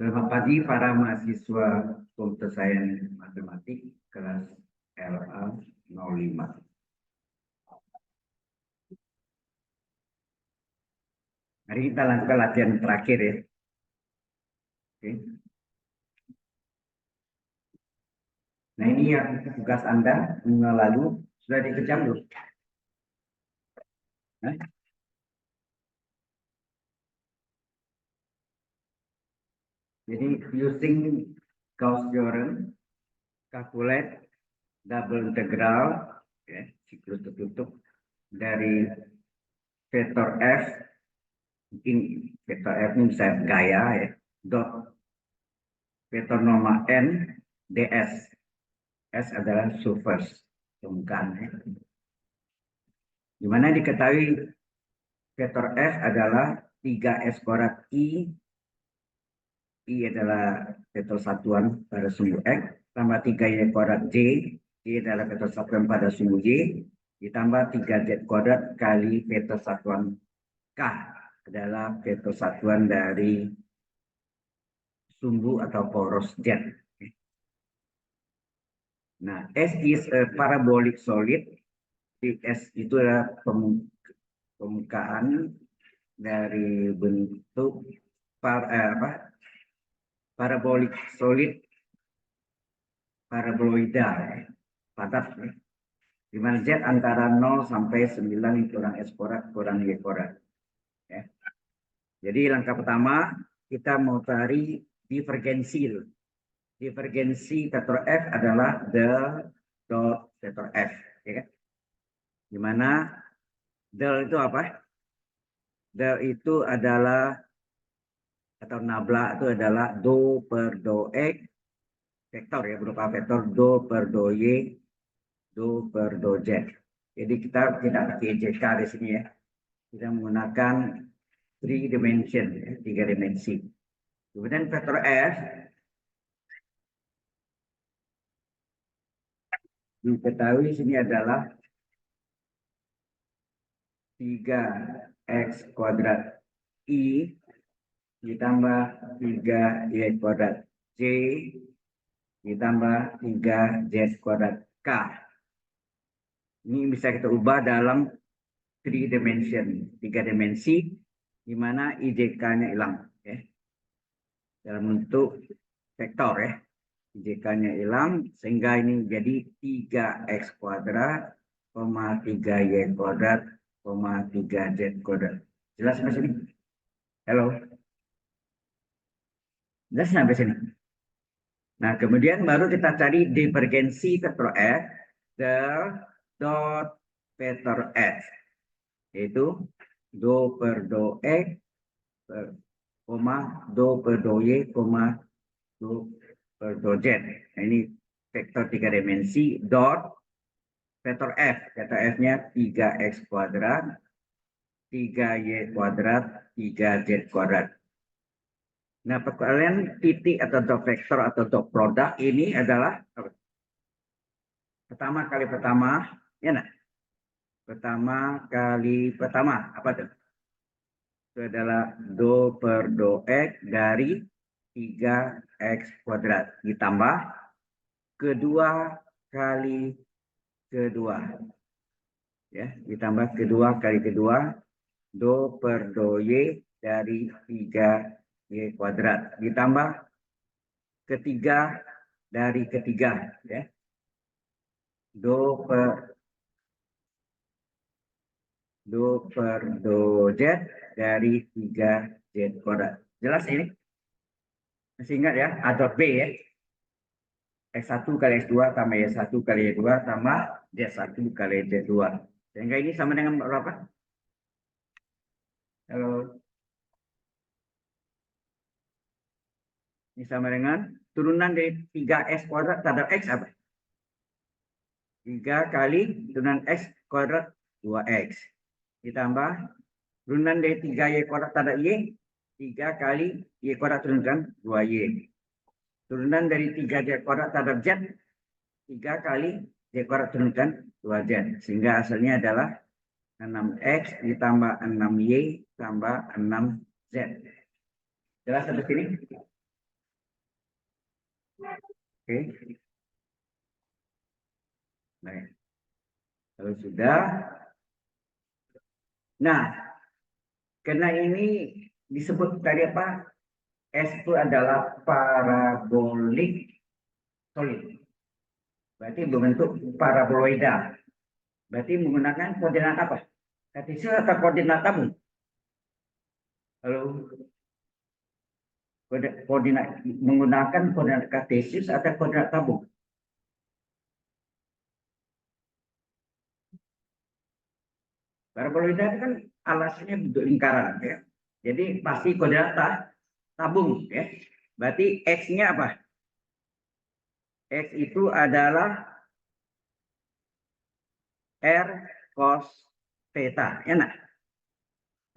Selamat pagi para mahasiswa Komputer Sains Matematik kelas LA 05. Hari ini kita lakukan latihan terakhir ya. Oke. Nah ini yang tugas Anda minggu lalu sudah dikerjakan belum? Nah, jadi using Gauss theorem, calculate double integral, ya, siklus tertutup dari vektor f, mungkin vektor f ini bisa gaya ya, dot vektor norma n ds. S adalah surface permukaan. Di mana diketahui vektor F adalah 3S kuadrat I. I adalah vektor satuan pada sumbu X. Tambah 3Y kuadrat J. J adalah vektor satuan pada sumbu Y. Ditambah 3Z kuadrat kali vektor satuan K adalah vektor satuan dari sumbu atau poros Z. Nah, S is a parabolic solid. S itu adalah permukaan dari bentuk parabolic solid paraboloidal padat, di mana Z antara 0 sampai 9 kurang S kuadrat kurang Y kuadrat. Ya. Jadi langkah pertama kita mau cari divergensi. Divergensi vektor F adalah del dot vektor F, ya kan? Di mana del itu apa? Del itu adalah atau nabla itu adalah do per do X vektor ya, berupa vektor do per do Y, do per do Z. Jadi kita tidak pakai JK di sini ya. Kita menggunakan 3 dimension, ya, 3 dimensi. Kemudian vektor F diketahui sini adalah 3x kuadrat I ditambah 3y kuadrat J ditambah 3z kuadrat K. Ini bisa kita ubah dalam 3 dimension, 3 dimensi, di mana IJK-nya hilang, ya. Dalam bentuk vektor ya. IJK-nya hilang, sehingga ini jadi 3x kuadrat, 3y kuadrat, 3z kuadrat. Jelas sampai sini? Halo? Jelas sampai sini? Nah, kemudian baru kita cari divergensi vektor F del dot vektor F, yaitu do per do X, do per do Y, do per do Z. Nah, ini vektor 3 dimensi dot vektor F. Vektor F-nya 3x kuadrat, 3y kuadrat, 3z kuadrat. Nah, perkalian titik atau dot vektor atau dot produk ini adalah pertama kali pertama, ya nah? Pertama kali pertama, apa tuh? Itu adalah do per do X dari 3x kuadrat ditambah kedua kali kedua, ya, ditambah kedua kali kedua do per do Y dari 3y kuadrat ditambah ketiga dari ketiga, ya, do per do Z dari 3z kuadrat. Jelas ini? Masih ingat ya? A dot B ya. X1 kali X2 tambah Y1 kali Y2 tambah Z1 kali Z2. Sehingga ini sama dengan berapa? Halo. Ini sama dengan turunan dari 3x kuadrat terhadap X apa? 3 kali turunan X kuadrat 2x. Ditambah turunan dari 3y kuadrat terhadap Y, 3 kali Y kuadrat turunkan 2y. Turunan dari 3z kuadrat terhadap Z, 3 kali Z kuadrat turunkan 2z. Sehingga hasilnya adalah 6x ditambah 6y tambah 6z. Jelas sampai sini? Oke. Baik. Kalau sudah, nah, karena ini disebut tadi apa? S itu adalah parabolik solid. Berarti berbentuk paraboloida. Berarti menggunakan koordinat apa? Kartesius atau koordinat tabung? Kalau koordinat menggunakan koordinat kartesius atau koordinat tabung? Paraboloida itu kan alasnya bentuk lingkaran, ya. Jadi pasti koordinat tabung, ya. Berarti x-nya apa? X itu adalah R cos theta, enak.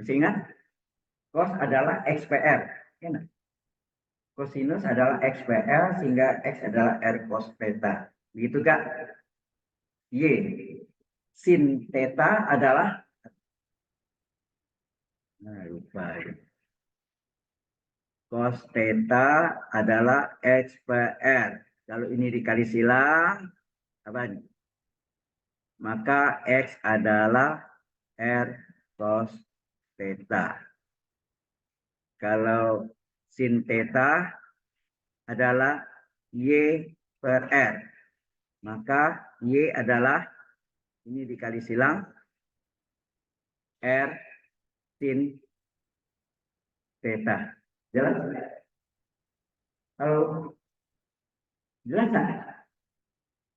Masih ingat? Cos adalah XPR, enak. Cosinus adalah XPR sehingga X adalah R cos theta. Begitu gak? Y. Sin theta adalah, nah lupa ya. Cos theta adalah XPR. Kalau ini dikali silang, apa? Maka X adalah R cos theta. Kalau sin theta adalah Y per R. Maka Y adalah, ini dikali silang, R sin theta. Jelas? Kalau jelas tak?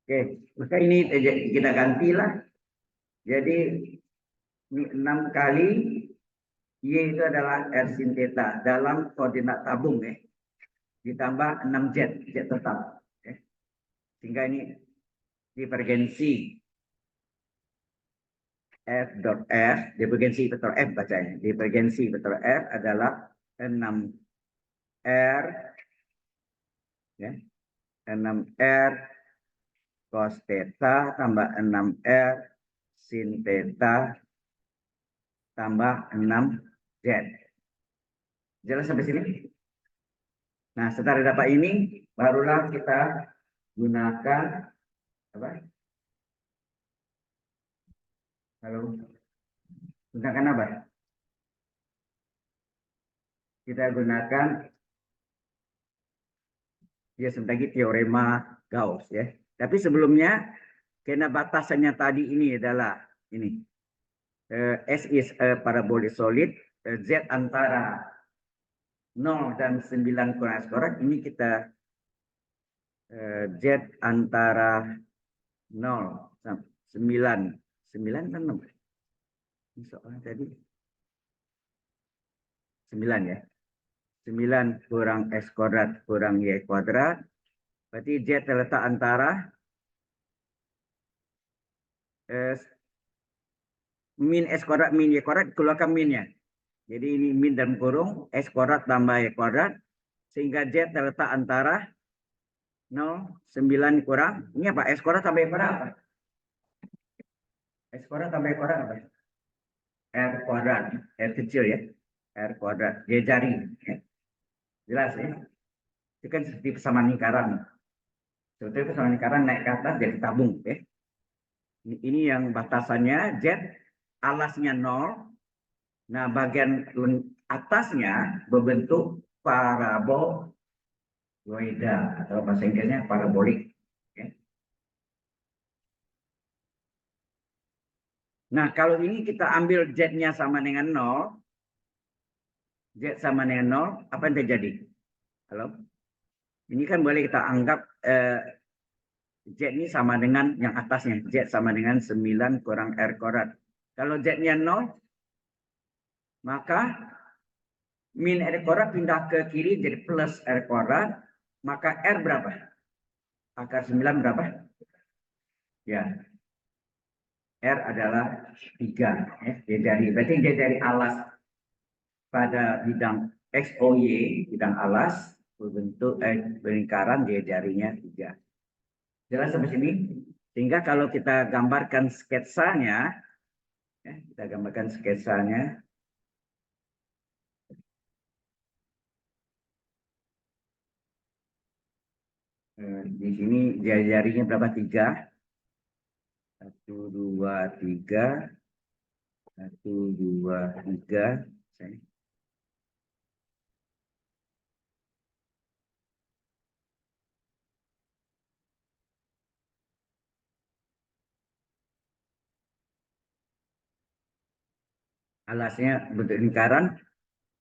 Oke, maka ini kita gantilah. Jadi ini 6 kali Y itu adalah R sin theta dalam koordinat tabung, ya. Ditambah 6 Z, Z tetap. Ya. Sehingga ini divergensi F dot F, divergensi vektor F bacanya. Divergensi vektor F adalah 6 R, ya, 6 R cos theta tambah 6 R sin theta tambah 6 Z. Jelas sampai sini? Nah, setelah dapat ini, barulah kita gunakan apa? Halo, gunakan apa? Kita gunakan ya sebentar lagi teorema Gauss, ya. Tapi sebelumnya, karena batasannya tadi ini adalah ini. S is a parabolic solid, Z antara 0 dan 9 kurang S kuadrat, ini kita Z antara 0 sampai 9 kan 6. Ini soalnya tadi 9 ya. 9 kurang X kuadrat kurang Y kuadrat. Berarti Z terletak antara min S kuadrat min Y kuadrat, keluarkan minnya. Jadi ini min dalam kurung S kuadrat tambah Y kuadrat. Sehingga Z terletak antara 0, 9 kurang. Ini apa? S kuadrat tambah Y kuadrat apa? S kuadrat tambah Y kuadrat apa? R kuadrat. R kecil ya. R kuadrat. Y jari. Ya. Jelas ya. Itu kan seperti persamaan lingkaran. Sebetulnya persamaan lingkaran naik ke atas jadi tabung. Ya. Ini yang batasannya Z alasnya 0. Nah, bagian atasnya berbentuk paraboloida atau bahasa Inggrisnya parabolik. Ya. Nah, kalau ini kita ambil Z-nya sama dengan 0, Z sama dengan 0, apa yang terjadi? Halo? Ini kan boleh kita anggap Z ini sama dengan yang atasnya. Z sama dengan 9 kurang R kuadrat. Kalau Z-nya 0, maka min R kuadrat pindah ke kiri jadi plus R kuadrat. Maka R berapa? Akar 9 berapa? Ya, R adalah 3. Ya. Berarti dia dari alas pada bidang XOY, bidang alas, berbentuk lingkaran dia jarinya 3. Jelas sampai sini? Sehingga kalau kita gambarkan sketsanya, ya, kita gambarkan sketsanya. Di sini jari-jarinya berapa? 3. 1, 2, 3. 1, 2, 3. Alasnya bentuk lingkaran.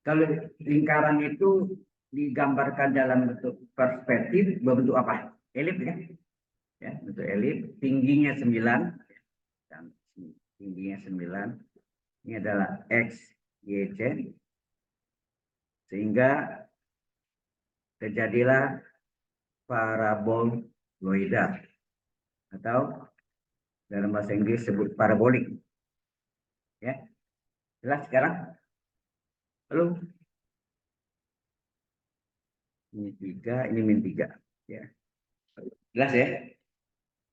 Kalau lingkaran itu digambarkan dalam bentuk perspektif berbentuk apa? Elip ya? Ya, bentuk elip. Tingginya 9. Dan tingginya 9. Ini adalah X, Y, Z. Sehingga terjadilah paraboloida atau dalam bahasa Inggris sebut parabolik. Ya, jelas sekarang? Halo? Ini 3, ini min 3. Ya. Jelas ya?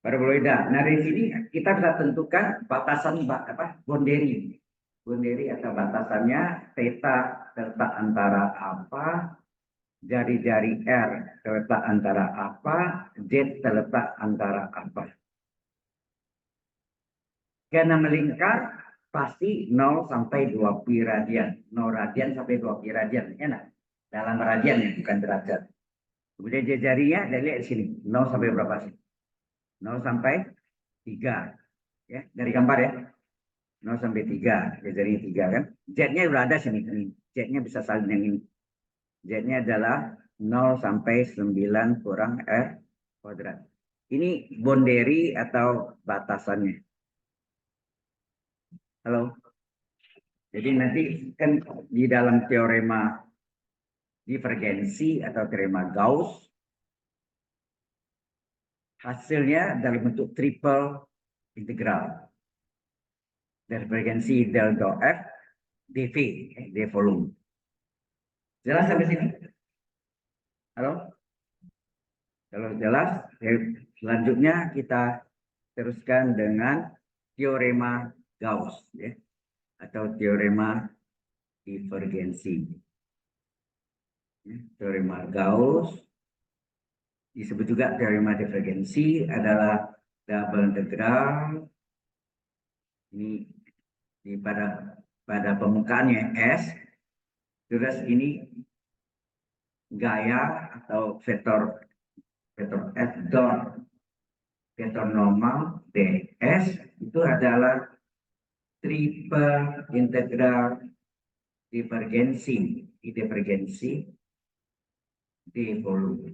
Paraboloida. Nah, dari sini kita bisa tentukan batasan apa? Boundary. Boundary atau batasannya theta terletak antara apa, jari-jari R terletak antara apa, Z terletak antara apa. Karena melingkar pasti 0 sampai 2 pi radian. 0 radian sampai 2 pi radian. Enak. Dalam radian ya, bukan derajat. Kemudian jari-jarinya, dari lihat di sini. 0 sampai berapa sih? 0 sampai 3. Ya, dari gambar ya. 0 sampai 3. Jari 3 kan. Z-nya udah ada sini. Z-nya bisa salin yang ini. Z-nya adalah 0 sampai 9 kurang R kuadrat. Ini boundary atau batasannya. Halo. Jadi nanti kan di dalam teorema divergensi atau teorema Gauss hasilnya dalam bentuk triple integral. Divergensi del dou F dV, d volume. Jelas sampai sini? Halo? Kalau jelas, selanjutnya kita teruskan dengan teorema Gauss, ya, atau teorema divergensi. Teorema Gauss disebut juga teorema divergensi adalah double integral. Ini pada permukaannya S, terus ini gaya atau vektor F dot vektor normal ds itu adalah triple integral divergensi d volume.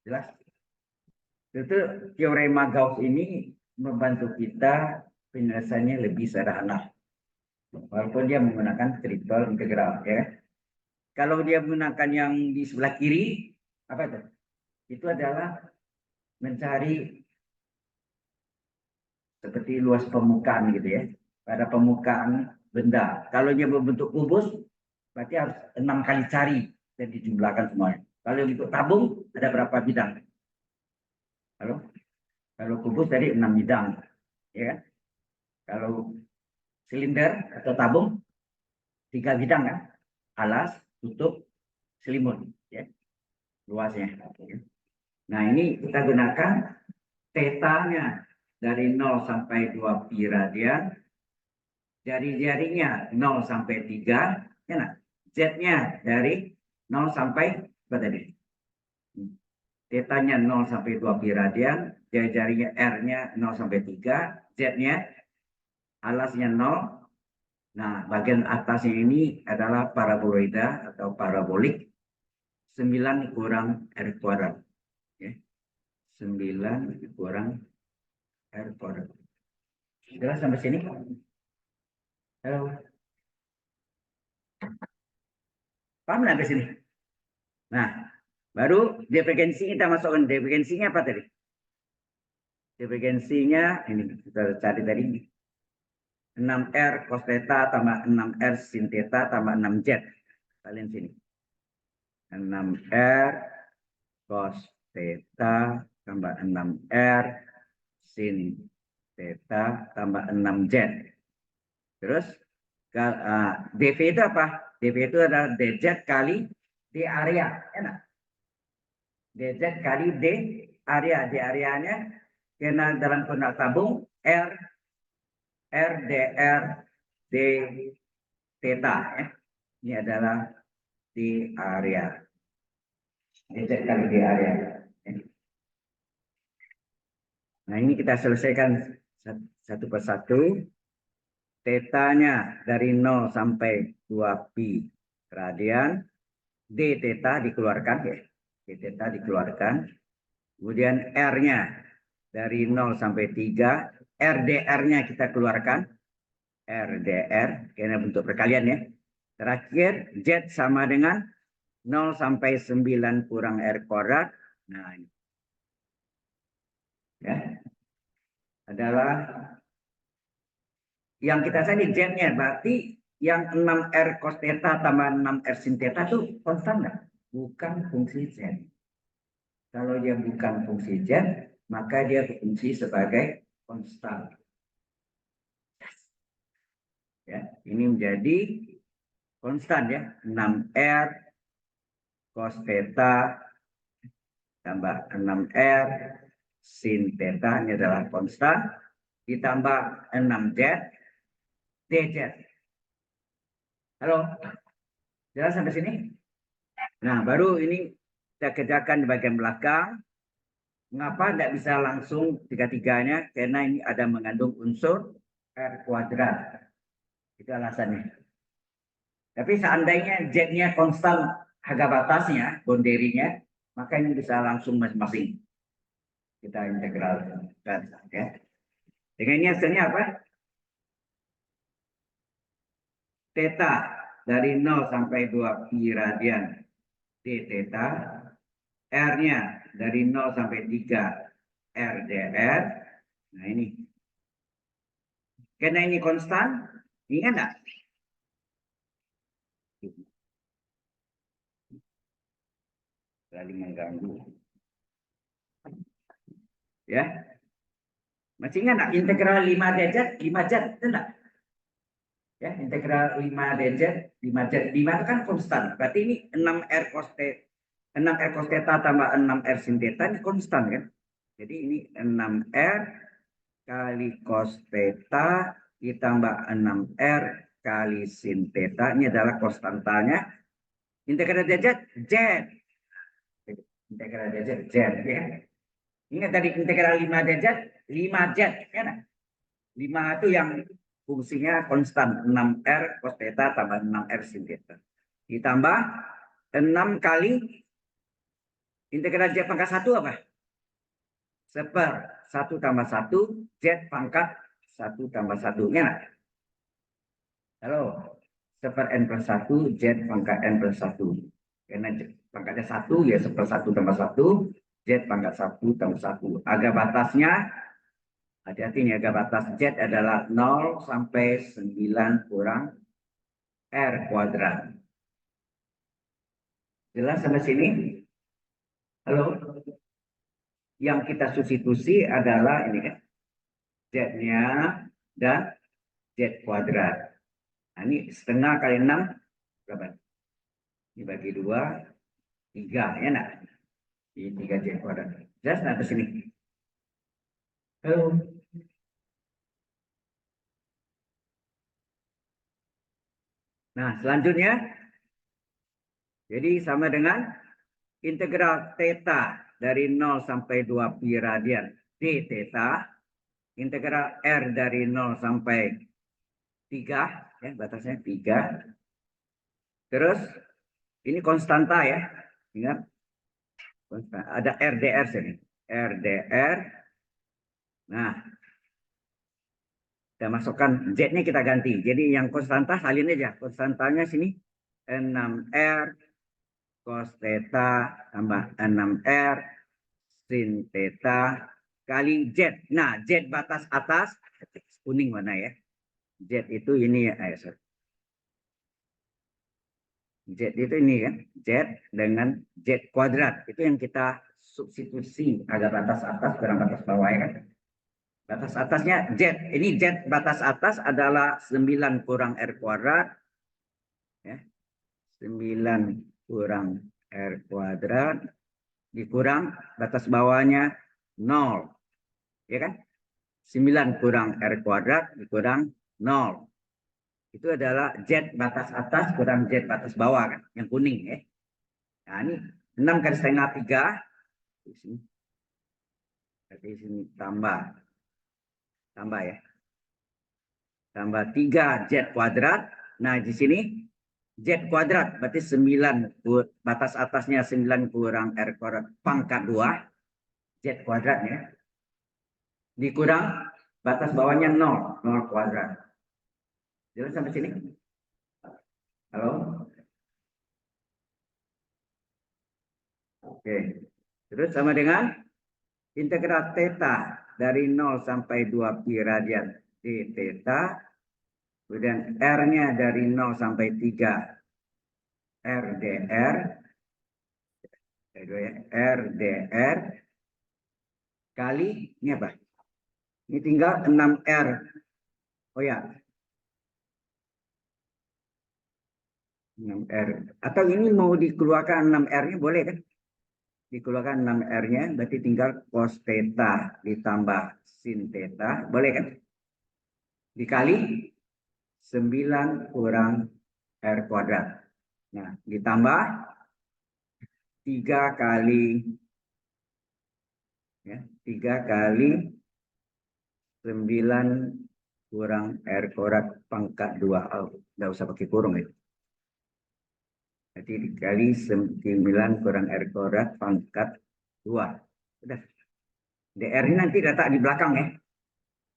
Jelas? Itu teorema Gauss ini membantu kita penyelesaiannya lebih sederhana. Walaupun dia menggunakan triple integral, ya. Kalau dia menggunakan yang di sebelah kiri, apa itu? Itu adalah mencari seperti luas permukaan gitu ya. Pada permukaan benda. Kalau dia berbentuk kubus, berarti harus 6 kali cari dan dijumlahkan semuanya. Kalau untuk tabung, ada berapa bidang? Kalau kubus tadi 6 bidang. Ya. Kalau silinder atau tabung, 3 bidang kan? Alas, tutup, selimut. Ya. Luasnya. Nah ini kita gunakan tetanya dari 0 sampai 2 pi radian. Jari-jarinya 0 sampai 3. Ya, Z-nya dari 0 sampai apa tadi? Tetanya 0 sampai 2 pi radian. Jari-jarinya R-nya 0 sampai 3. Z-nya alasnya 0. Nah, bagian atasnya ini adalah paraboloida atau parabolik 9 kurang R kuadrat. Ya. 9 kurang R kuadrat. Jelas sampai sini? Halo. Paham sampai sini? Nah, baru divergensi kita masukkan. Divergensinya apa tadi? Divergensinya ini kita cari tadi. 6R cos theta tambah 6R sin theta tambah 6Z. Kalian sini. 6R cos theta tambah 6R sin theta tambah 6Z. Terus dV itu apa? dV itu adalah dz kali d area. Enak. Dz kali d area, di areanya, karena dalam koordinat tabung R dr d theta ya. Ini adalah di area. Dz kali di area. Nah, ini kita selesaikan satu persatu. Tetanya dari 0 sampai 2pi radian. D theta dikeluarkan ya. D theta dikeluarkan. Kemudian R-nya dari 0 sampai 3. RDR-nya kita keluarkan. RDR, karena bentuk perkalian ya. Terakhir, Z sama dengan 0 sampai 9 kurang R kuadrat. Nah, ini. Ya. Adalah yang kita cari Z-nya, berarti yang 6R cos theta tambah 6R sin theta itu konstan nggak? Bukan fungsi Z. Kalau dia bukan fungsi Z, maka dia berfungsi sebagai konstan. Ya, ini menjadi konstan ya, 6R cos theta tambah 6R sin theta, ini adalah konstan, ditambah 6Z dz. Halo, jelas sampai sini? Nah, baru ini kita kerjakan di bagian belakang. Mengapa tidak bisa langsung tiga-tiganya? Karena ini ada mengandung unsur R kuadrat. Itu alasannya. Tapi seandainya Z-nya konstan harga batasnya, boundary-nya, maka ini bisa langsung masing-masing. Kita integralkan. Ya. Dengan ini hasilnya apa? Theta dari 0 sampai 2pi radian d theta. R-nya dari 0 sampai 3 RDR. Nah ini. Karena ini konstan, ingat enggak? Kali mengganggu. Ya. Masih ingat enggak? Integral 5 dz, 5z, enggak? Ya, integral 5 dz, 5z. 5 itu kan konstan. Berarti ini 6R cos theta, 6R cos theta tambah 6R sin theta ini konstan kan? Jadi ini 6R kali cos theta ditambah 6R kali sin theta. Ini adalah konstantanya. Integral dz, z. Integral dz, z. Ya. Ingat tadi integral 5 dz, 5z. Ya, 5 itu yang fungsinya konstan. 6R cos theta tambah 6R sin theta. Ditambah 6 kali integral z pangkat 1 apa? Seper 1 tambah 1, z pangkat 1 tambah 1. Ya. Halo, seper n plus 1, z pangkat n plus 1. Karena pangkatnya 1, ya seper 1 tambah 1, z pangkat 1 tambah 1. Agak batasnya, hati-hati nih, agak batas z adalah 0 sampai 9 kurang R kuadrat. Jelas sampai sini? Halo? Yang kita substitusi adalah ini kan, z-nya dan z kuadrat. Nah, ini setengah kali 6 berapa? Ini bagi 2, 3 ya nak? Ini 3 z kuadrat. Jelas nah ke sini. Halo. Nah, selanjutnya jadi sama dengan integral theta dari 0 sampai 2pi radian d theta, integral r dari 0 sampai 3 ya, batasnya 3. Terus ini konstanta ya. Ingat ada RDR sini. RDR. Nah, kita masukkan Z-nya kita ganti. Jadi yang konstanta salin aja. Konstantanya sini 6R cos theta tambah 6R sin theta kali Z. Nah, Z batas atas kuning mana ya? Z itu ini ya. Z itu ini kan, Z dengan Z kuadrat. Itu yang kita substitusi, ada batas atas kurang batas bawah ya kan. Batas atasnya Z. Ini Z batas atas adalah 9 kurang R kuadrat. Ya. 9 kurang R kuadrat. dikurang batas bawahnya 0. Ya kan? 9 kurang R kuadrat dikurang 0. Itu adalah Z batas atas kurang Z batas bawah kan, yang kuning ya. Nah, ini 6 kali setengah 3. Berarti sini tambah ya. Tambah 3 Z kuadrat. Nah, di sini Z kuadrat berarti 9 batas atasnya 9 kurang R kuadrat pangkat 2 Z kuadratnya dikurang batas bawahnya 0 kuadrat. Jelas sampai sini? Halo? Oke. Terus sama dengan integral theta dari 0 sampai 2 pi radian d theta. Kemudian R-nya dari 0 sampai 3 RDR. RDR kali ini apa? Ini tinggal 6R. Oh ya, 6R. Atau ini mau dikeluarkan 6R-nya boleh kan? Dikeluarkan 6R-nya berarti tinggal cos theta ditambah sin theta. Boleh kan? Dikali 9 kurang R kuadrat. Nah, ditambah 3 kali 9 kurang R kuadrat pangkat 2. Oh, nggak usah pakai kurung ya. Jadi dikali 9 kurang R kuadrat pangkat 2. Sudah. DR ini nanti letak di belakang ya.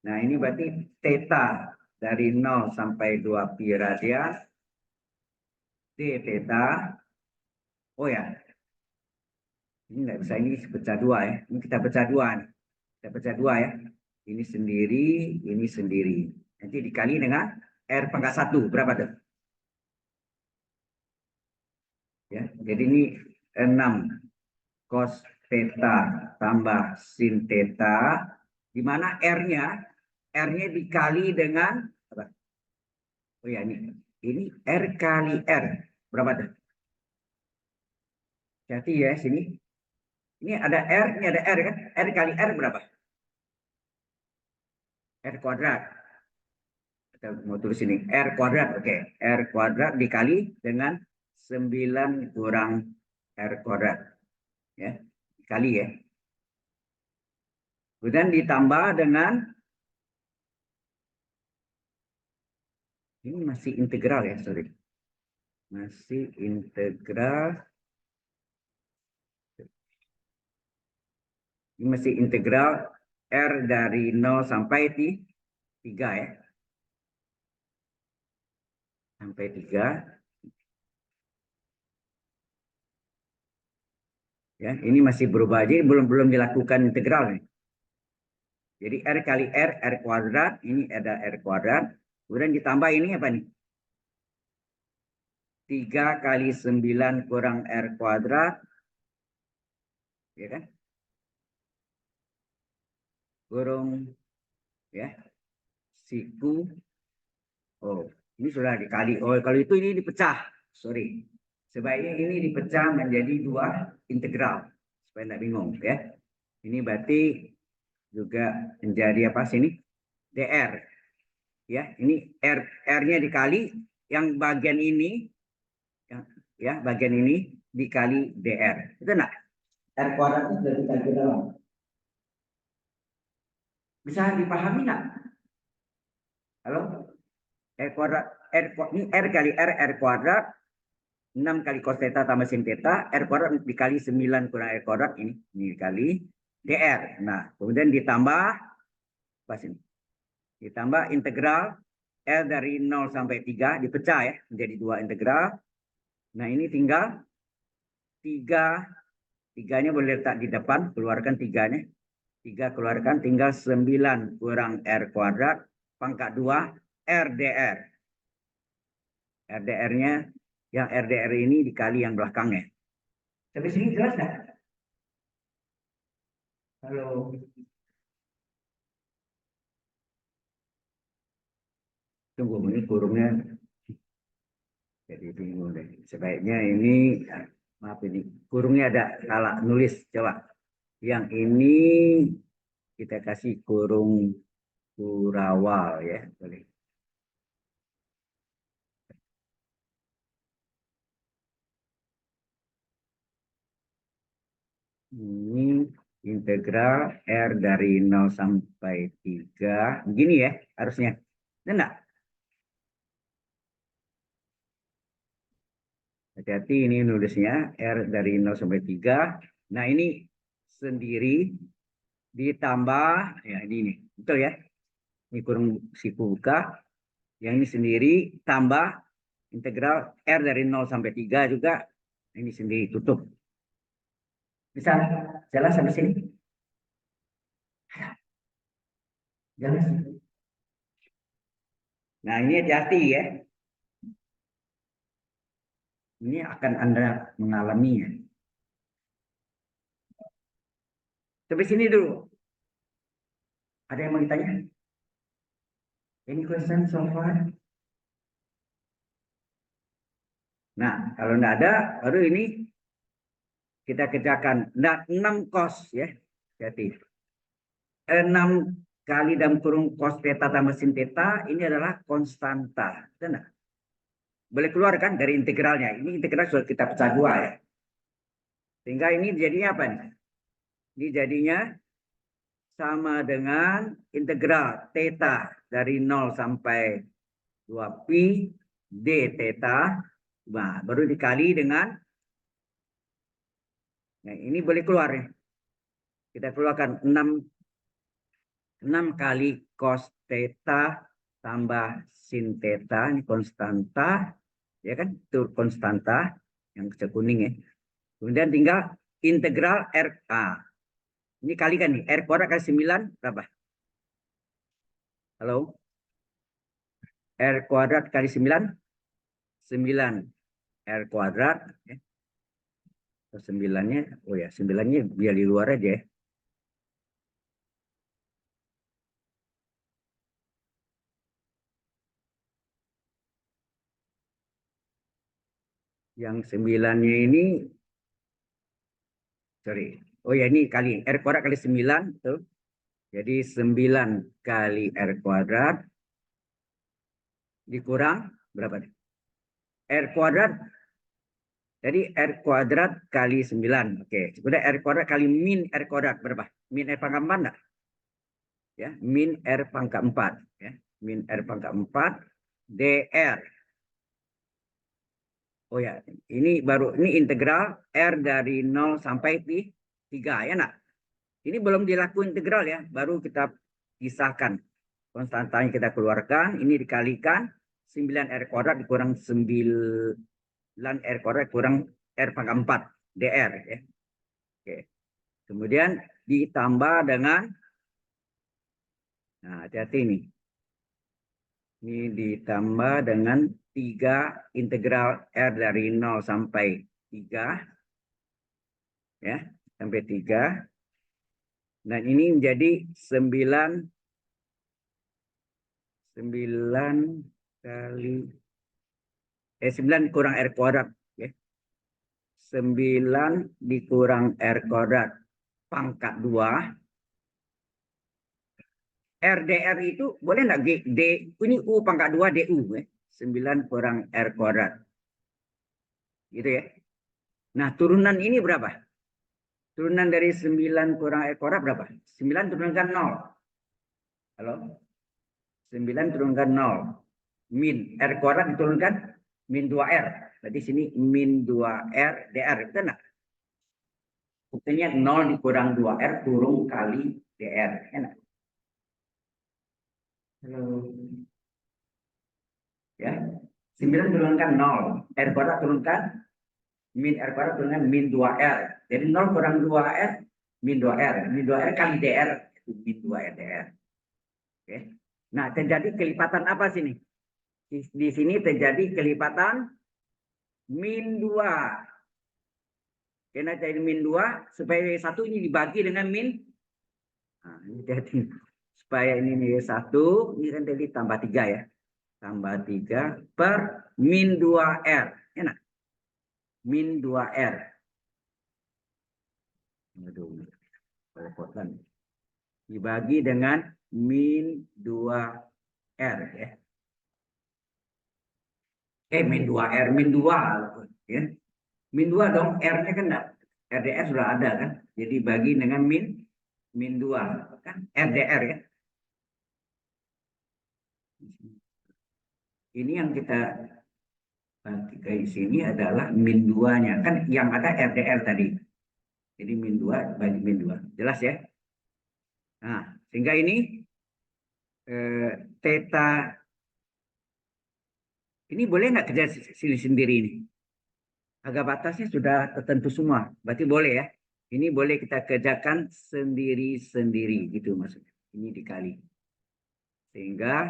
Nah, ini berarti theta dari 0 sampai 2 pi radian. D theta. Oh ya, ini nggak bisa, ini pecah 2 ya. Ini kita pecah 2 nih. Kita pecah 2 ya. Ini sendiri, ini sendiri. Nanti dikali dengan R pangkat 1. Berapa tuh? Ya, jadi ini 6 cos theta tambah sin theta, di mana R-nya dikali dengan apa? Oh ya, ini R kali R. Berapa tuh? Jadi ya sini. Ini ada R, ini ada R kan? R kali R berapa? R kuadrat. Kita mau tulis ini R kuadrat, oke. R kuadrat dikali dengan 9 kurang R kuadrat. Ya, dikali ya. Kemudian ditambah dengan, ini masih integral ya, sorry. Masih integral. Ini masih integral R dari 0 sampai 3 ya. Sampai 3. Ya, ini masih berubah. Jadi belum dilakukan integral nih. Jadi R kali R kuadrat. Ini ada R kuadrat. Kemudian ditambah ini apa nih? 3 kali 9 kurang R kuadrat. Ya kan? Kurung. Ya. Siku. Oh, ini sudah dikali. Oh, kalau itu ini dipecah. Sorry. Sebaiknya ini dipecah menjadi 2 integral. Supaya tidak bingung ya. Ini berarti juga menjadi apa sini? DR. Ya, ini R-nya dikali yang bagian ini ya, bagian ini dikali DR. Itu enggak? R kuadrat itu sudah dikali ke dalam. Bisa dipahami enggak? Halo? R kuadrat ini R kali R kuadrat 6 kali cos theta tambah sin theta, R kuadrat dikali 9 kurang R kuadrat ini dikali DR. Nah, kemudian ditambah apa sini? Ditambah integral L dari 0 sampai 3 dipecah ya menjadi 2 integral. Nah, ini tinggal 3, 3-nya boleh letak di depan, keluarkan 3-nya. 3 keluarkan, tinggal 9 kurang R kuadrat pangkat 2 RDR. RDR-nya, yang RDR ini dikali yang belakangnya. Sampai sini jelas nggak? Halo. Tunggu, ini kurungnya jadi bingung deh. Sebaiknya ini Maaf ini kurungnya ada salah nulis, coba. Yang ini kita kasih kurung kurawal ya, boleh. Ini integral R dari 0 sampai 3. Begini ya harusnya. Enggak? Hati-hati ini nulisnya R dari 0 sampai 3. Nah ini sendiri ditambah, ya ini. Betul ya? Ini kurung siku buka. Yang ini sendiri tambah integral R dari 0 sampai 3 juga. Ini sendiri tutup. Bisa jelas sampai sini? Jelas. Nah ini hati-hati ya. Ini akan Anda mengalaminya. Sampai sini dulu. Ada yang mau ditanya? Any question so far? Nah, kalau tidak ada, baru ini kita kerjakan. Nah, 6 cos ya. Jadi 6 kali dalam kurung cos theta tambah sin theta ini adalah konstanta. Benar? Boleh keluar kan dari integralnya. Ini integral sudah kita pecah dua ya. Sehingga ini jadinya apa nih? Ini jadinya sama dengan integral theta dari 0 sampai 2pi d theta. Nah, baru dikali dengan, nah ini boleh keluar ya. Kita keluarkan 6 kali cos theta tambah sin theta, ini konstanta, ya kan? Itu konstanta yang kecil kuning ya. Kemudian tinggal integral RA. Ini kali kan nih, R kuadrat kali 9 berapa? Halo? R kuadrat kali 9? 9 R kuadrat. Ya. 9-nya, oh ya 9-nya biar di luar aja ya. Yang 9-nya ini, sorry. Oh ya ini kali, R kuadrat kali 9. Tuh. Jadi 9 kali R kuadrat dikurang berapa? R kuadrat. Jadi R kuadrat kali 9. Oke. Kemudian R kuadrat kali min R kuadrat berapa? Min R pangkat 4 enggak? Ya, min R pangkat 4. Ya. Min R pangkat 4 DR. Oh ya, ini baru, ini integral R dari 0 sampai 3 ya nak? Ini belum dilakukan integral ya, baru kita pisahkan. Konstantanya kita keluarkan, ini dikalikan 9 R kuadrat dikurang 9 R kuadrat kurang R pangkat 4 DR ya. Oke. Kemudian ditambah dengan, nah hati-hati nih. Ini ditambah dengan 3 integral R dari 0 sampai 3 ya, sampai 3. Dan ini menjadi 9 kali 9 kurang R kuadrat ya. 9 dikurang R kuadrat pangkat 2. RDR itu boleh enggak D, ini U pangkat 2 DU ya. 9 kurang R kuadrat. Gitu ya. Nah, turunan ini berapa? Turunan dari 9 kurang R kuadrat berapa? 9 turunkan 0. Halo? 9 turunkan 0. Min R kuadrat diturunkan min 2R. Berarti sini min 2R DR. Betul enggak? Buktinya 0 dikurang 2R kurung kali DR. Enak. Halo. Ya. 9 turunkan 0. R kuadrat turunkan min R kuadrat turunkan min 2R. Jadi 0 kurang 2R min 2R. Min 2R kali DR itu min 2R DR. Oke. Nah, terjadi kelipatan apa sini? Di sini terjadi kelipatan min 2. Karena jadi min 2 supaya satu ini dibagi dengan min. Nah, ini jadi supaya ini nih 1, ini kan jadi tambah 3 ya. Tambah 3 per min 2R. Enak. Min 2R. Aduh, repotkan. Dibagi dengan min 2R ya. Min 2R, min 2 ya. Min 2 dong, R-nya kan enggak. RDR sudah ada kan. Jadi bagi dengan min 2 kan RDR ya. Ini yang kita di sini adalah min 2-nya. Kan yang ada RDR tadi. Jadi min 2 bagi min 2. Jelas ya? Nah, sehingga ini theta ini boleh nggak kerja sini sendiri ini? Harga batasnya sudah tertentu semua. Berarti boleh ya. Ini boleh kita kerjakan sendiri-sendiri gitu maksudnya. Ini dikali. Sehingga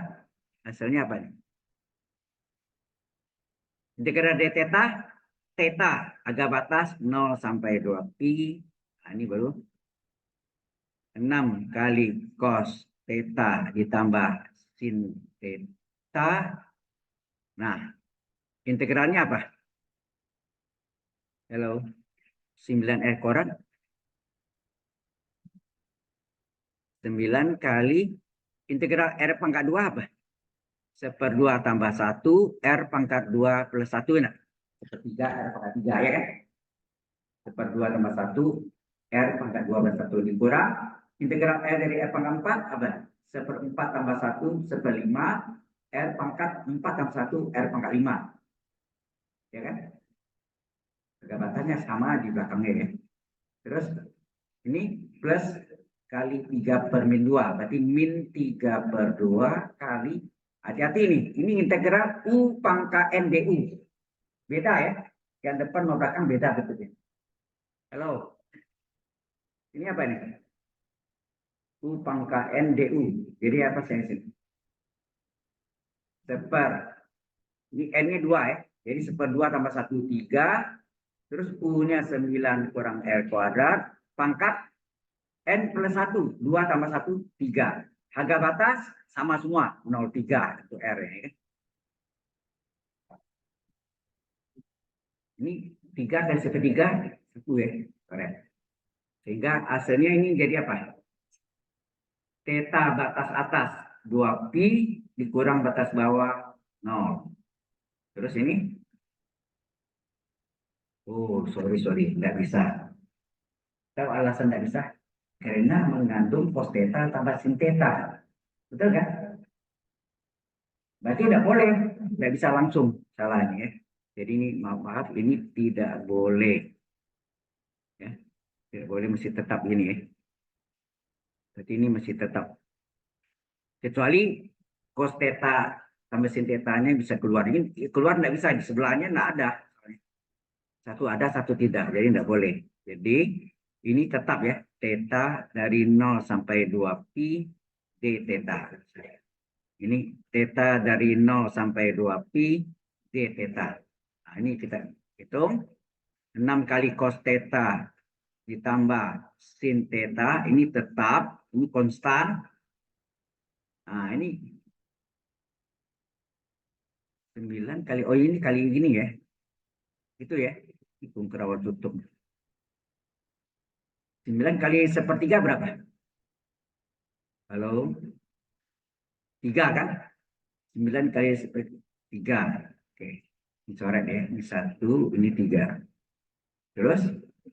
hasilnya apa nih? Integral d theta, theta harga batas 0 sampai 2 pi. Nah, ini baru 6 kali cos theta ditambah sin theta. Nah, integralnya apa? Halo, 9R kuadrat 9 kali integral R pangkat 2 apa? 1/2 tambah 1 R pangkat 2 plus 1 enak? 1/3 R pangkat 3 ya kan? 1/2 tambah 1 R pangkat 2 plus 1 dikurang integral R dari R pangkat 4 apa? 1/4 tambah 1 1/5 R pangkat 4 tambah 1 R pangkat 5 ya kan? Batasnya sama di belakangnya ya. Terus ini plus kali 3 per min 2. Berarti min 3/2 kali, hati-hati ini integral U pangkat N DU. Beda ya. Yang depan mau belakang beda betulnya. Halo. Ini apa ini? U pangkat N DU. Jadi apa saya sini? Ini N-nya 2 ya. Jadi 1/2 tambah 1, 3. Terus U-nya 9 kurang R kuadrat. Pangkat N plus 1, 2 tambah 1, 3. Harga batas sama semua, 0,3 itu R ya. Ini 3 kali 1/3, 1 ya. Sehingga hasilnya ini jadi apa? Theta batas atas 2 pi dikurang batas bawah 0. Terus ini? Oh, sorry, nggak bisa. Tahu alasan nggak bisa? Karena mengandung cos theta tambah sin theta. Betul kan? Berarti tidak boleh, tidak bisa langsung salahnya ya. Jadi ini maaf ini tidak boleh, ya, tidak boleh mesti tetap ini ya. Berarti ini masih tetap. Kecuali cos theta tambah sin theta-nya bisa keluar. Ini keluar tidak bisa di sebelahnya tidak ada. Satu ada, satu tidak. Jadi tidak boleh. Jadi ini tetap ya theta dari 0 sampai 2 pi d theta. Ini theta dari 0 sampai 2 pi d theta. Nah, ini kita hitung 6 kali cos theta ditambah sin theta ini tetap, ini konstan. Nah, ini 9 kali, oh ini kali gini ya. Itu ya, hitung kerawat tutup. 9 kali 1/3 berapa? Halo? 3 kan? 9 kali 1/3. Oke, ini coret ya. Ini 1, ini 3. Terus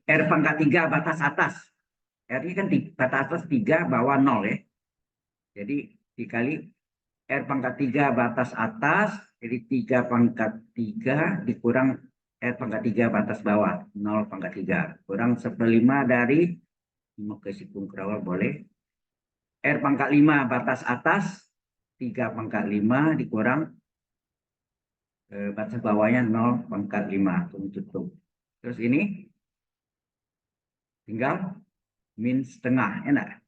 R pangkat 3 batas atas. R ini kan batas atas 3 bawah 0 ya. Jadi dikali R pangkat 3 batas atas. Jadi 3 pangkat 3 dikurang R pangkat 3 batas bawah. 0 pangkat 3. Kurang 1/5 dari, mau ke situng kerawal boleh. R pangkat 5 batas atas. 3 pangkat 5 dikurang batas bawahnya 0 pangkat 5. Tutup. Terus ini tinggal min setengah, enak.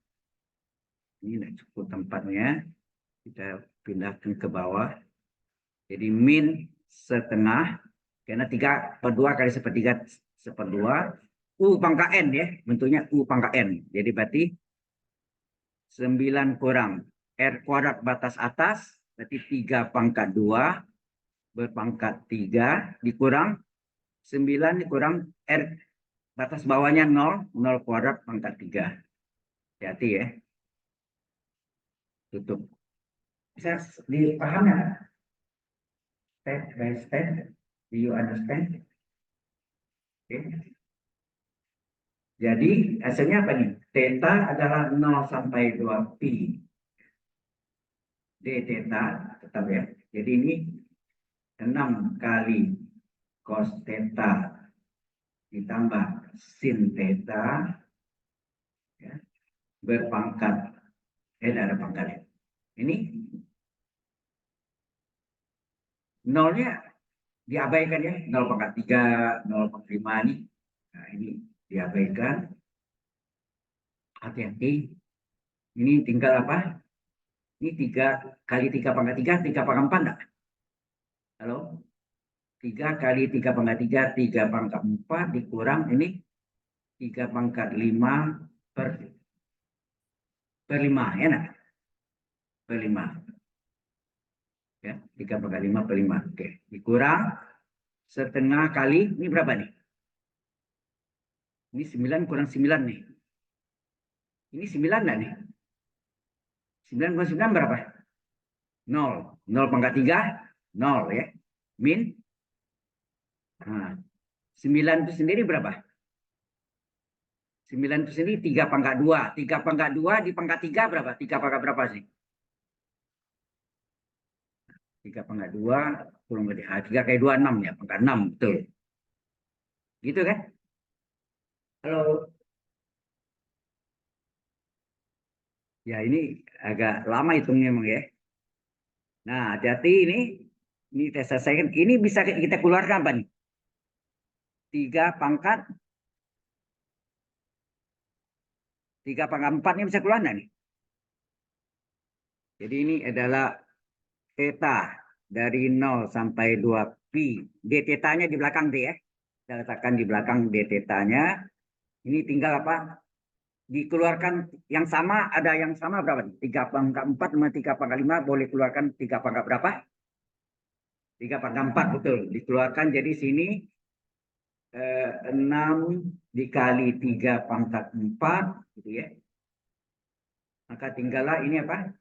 Ini tidak cukup tempatnya, kita pindahkan ke bawah. Jadi min setengah, karena 3/2 kali 1/3 1/2, U pangkat N ya, bentuknya U pangkat N. Jadi berarti 9 kurang R kuadrat batas atas, berarti 3 pangkat 2 berpangkat 3 dikurang 9 dikurang R batas bawahnya 0, 0 kuadrat pangkat 3. Hati-hati ya. Tutup. Bisa dipahami ya? Step by step. Do you understand? Okay. Jadi hasilnya apa nih? Theta adalah 0 sampai 2 pi. D theta tetap ya. Jadi ini 6 kali cos theta ditambah sin theta ya, berpangkat ada pangkatnya. Ini nolnya diabaikan ya, 0 pangkat 3, 0 pangkat 5 nih. Nah, ini diabaikan. Hati-hati. Ini tinggal apa? Ini 3 kali 3 pangkat 3, 3 pangkat 4 enggak? Halo? 3 kali 3 pangkat 3, 3 pangkat 4 dikurang ini 3 pangkat 5 per 5 ya nak? Per 5. Ya, 3 pangkat 5 per 5. Oke, dikurang setengah kali, ini berapa nih? Ini 9 kurang 9 nih. Ini 9 enggak nih? 9 kurang 9 berapa? 0. 0 pangkat 3, 0 ya. Min. Nah, 9 itu sendiri berapa? 9 itu sendiri 3 pangkat 2. 3 pangkat 2 di pangkat 3 berapa? 3 pangkat berapa sih? 3 pangkat 2 kurang lebih 3 kali 2 6 ya, pangkat 6 betul. Gitu kan? Halo. Ya ini agak lama hitungnya memang ya. Nah, hati-hati ini tes selesaikan. Ini bisa kita keluarkan apa nih? 3 pangkat 4 ini bisa keluar nggak nih? Jadi ini adalah theta dari 0 sampai 2 pi. D tetanya di belakang D ya. Kita letakkan di belakang D tetanya. Ini tinggal apa? Dikeluarkan yang sama, ada yang sama berapa nih? 3 pangkat 4 sama 3 pangkat 5 boleh keluarkan 3 pangkat berapa? 3 pangkat 4 betul. Dikeluarkan jadi sini 6 dikali 3 pangkat 4 gitu ya. Maka tinggallah ini apa?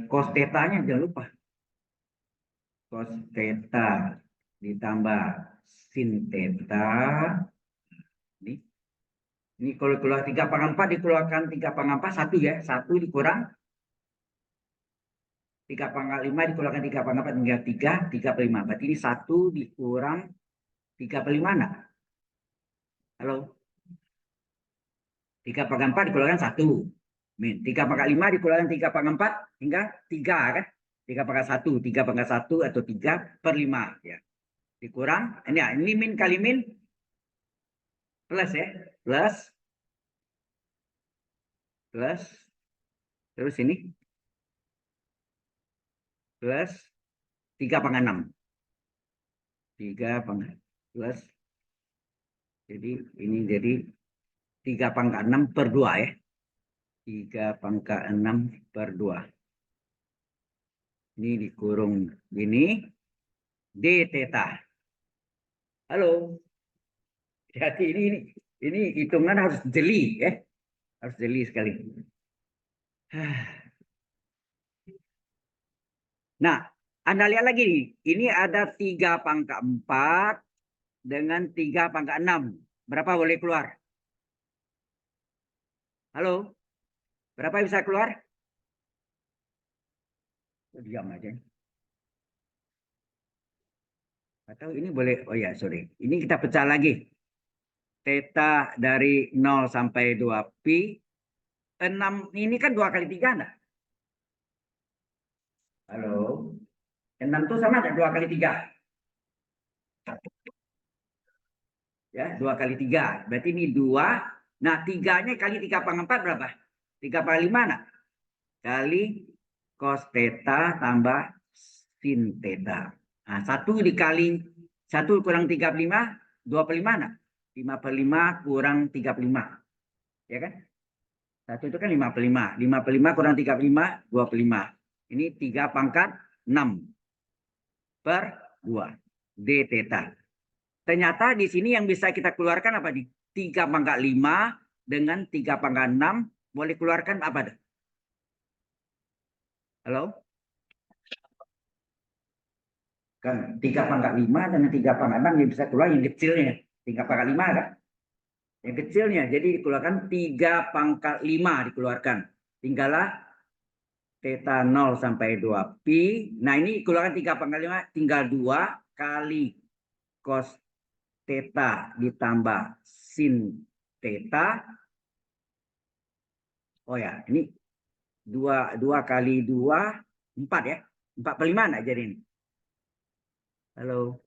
Cos tetanya jangan lupa. Cos theta ditambah sin theta. Ini kalau keluar 3 pangkat 4 dikeluarkan 3 pangkat 4 1 ya. 1 dikurang 3 pangkat 5 dikeluarkan 3 pangkat 4 tinggal 3, 3 per 5. Berarti ini 1 dikurang 3 per 5 enggak? Halo? 3 pangkat 4 dikeluarkan 1. 3 pangkat 5 dikeluarkan 3 pangkat 4 hingga 3 kan? 3 pangkat 1, 3 pangkat 1 atau 3 per 5 ya. Dikurang ini min kali min plus ya, plus terus ini plus 3 pangkat 6. 3 pangkat plus jadi ini jadi 3 pangkat 6 per 2 ya. 3 pangkat 6 per 2. Ini dikurung ini d theta. Halo. Jadi ini hitungan harus jeli ya. Harus jeli sekali. Nah, Anda lihat lagi nih. Ini ada 3 pangkat 4 dengan 3 pangkat 6. Berapa boleh keluar? Halo? Berapa bisa keluar? Diam aja. Atau ini boleh, oh ya sorry. Ini kita pecah lagi. Theta dari 0 sampai 2 pi. 6 ini kan 2 kali 3 enggak? Halo? 6 itu sama enggak 2 kali 3? Ya, 2 kali 3. Berarti ini 2. Nah, 3-nya kali 3 pangkat 4 berapa? 3 pangkat 5 enggak? Kali cos theta tambah sin theta. Nah, 1 dikali 1 kurang 3 per 5, 2 per 5 enggak? 5 per 5 kurang 3 per 5. Ya kan? 1 itu kan 5 per 5. 5 per 5 kurang 3 per 5, 2 per 5. Ini 3 pangkat 6 per 2. D theta. Ternyata di sini yang bisa kita keluarkan apa nih? 3/5 dengan 3/6 boleh keluarkan apa? Halo? Kan 3/5 dengan 3/6 yang bisa keluar yang kecilnya. 3/5 kan? Yang kecilnya. Jadi dikeluarkan 3/5 dikeluarkan. Tinggallah theta 0 sampai 2 pi. Nah ini keluarkan 3/5 tinggal 2 kali cos theta ditambah sin theta. Oh ya, ini 2 kali 2, 4 ya. 4/5 enggak jadi ini? Halo.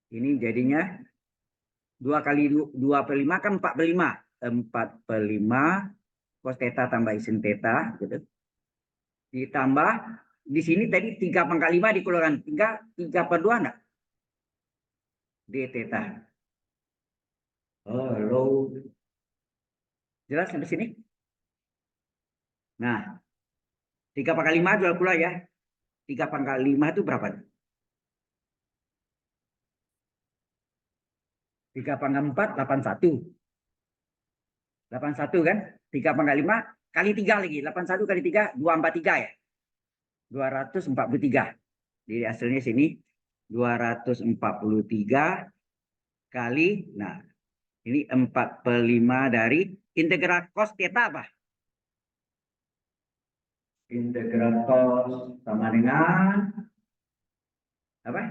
Ini jadinya 2 kali 2/5 kan 4/5. 4/5 cos theta tambah sin theta gitu. Ditambah di sini tadi 3/5 dikeluarkan. 3/2 enggak? D theta. Oh, halo. Jelas sampai sini? Nah, 3/5 jual keluar ya. 3/5 itu berapa? 3/4, 81. 81 kan? 3/5 kali 3 lagi. 81 kali 3, 243 ya. 243. Jadi hasilnya sini 243 kali, nah ini 4/5 dari integral cos theta apa? Integral cos sama dengan apa?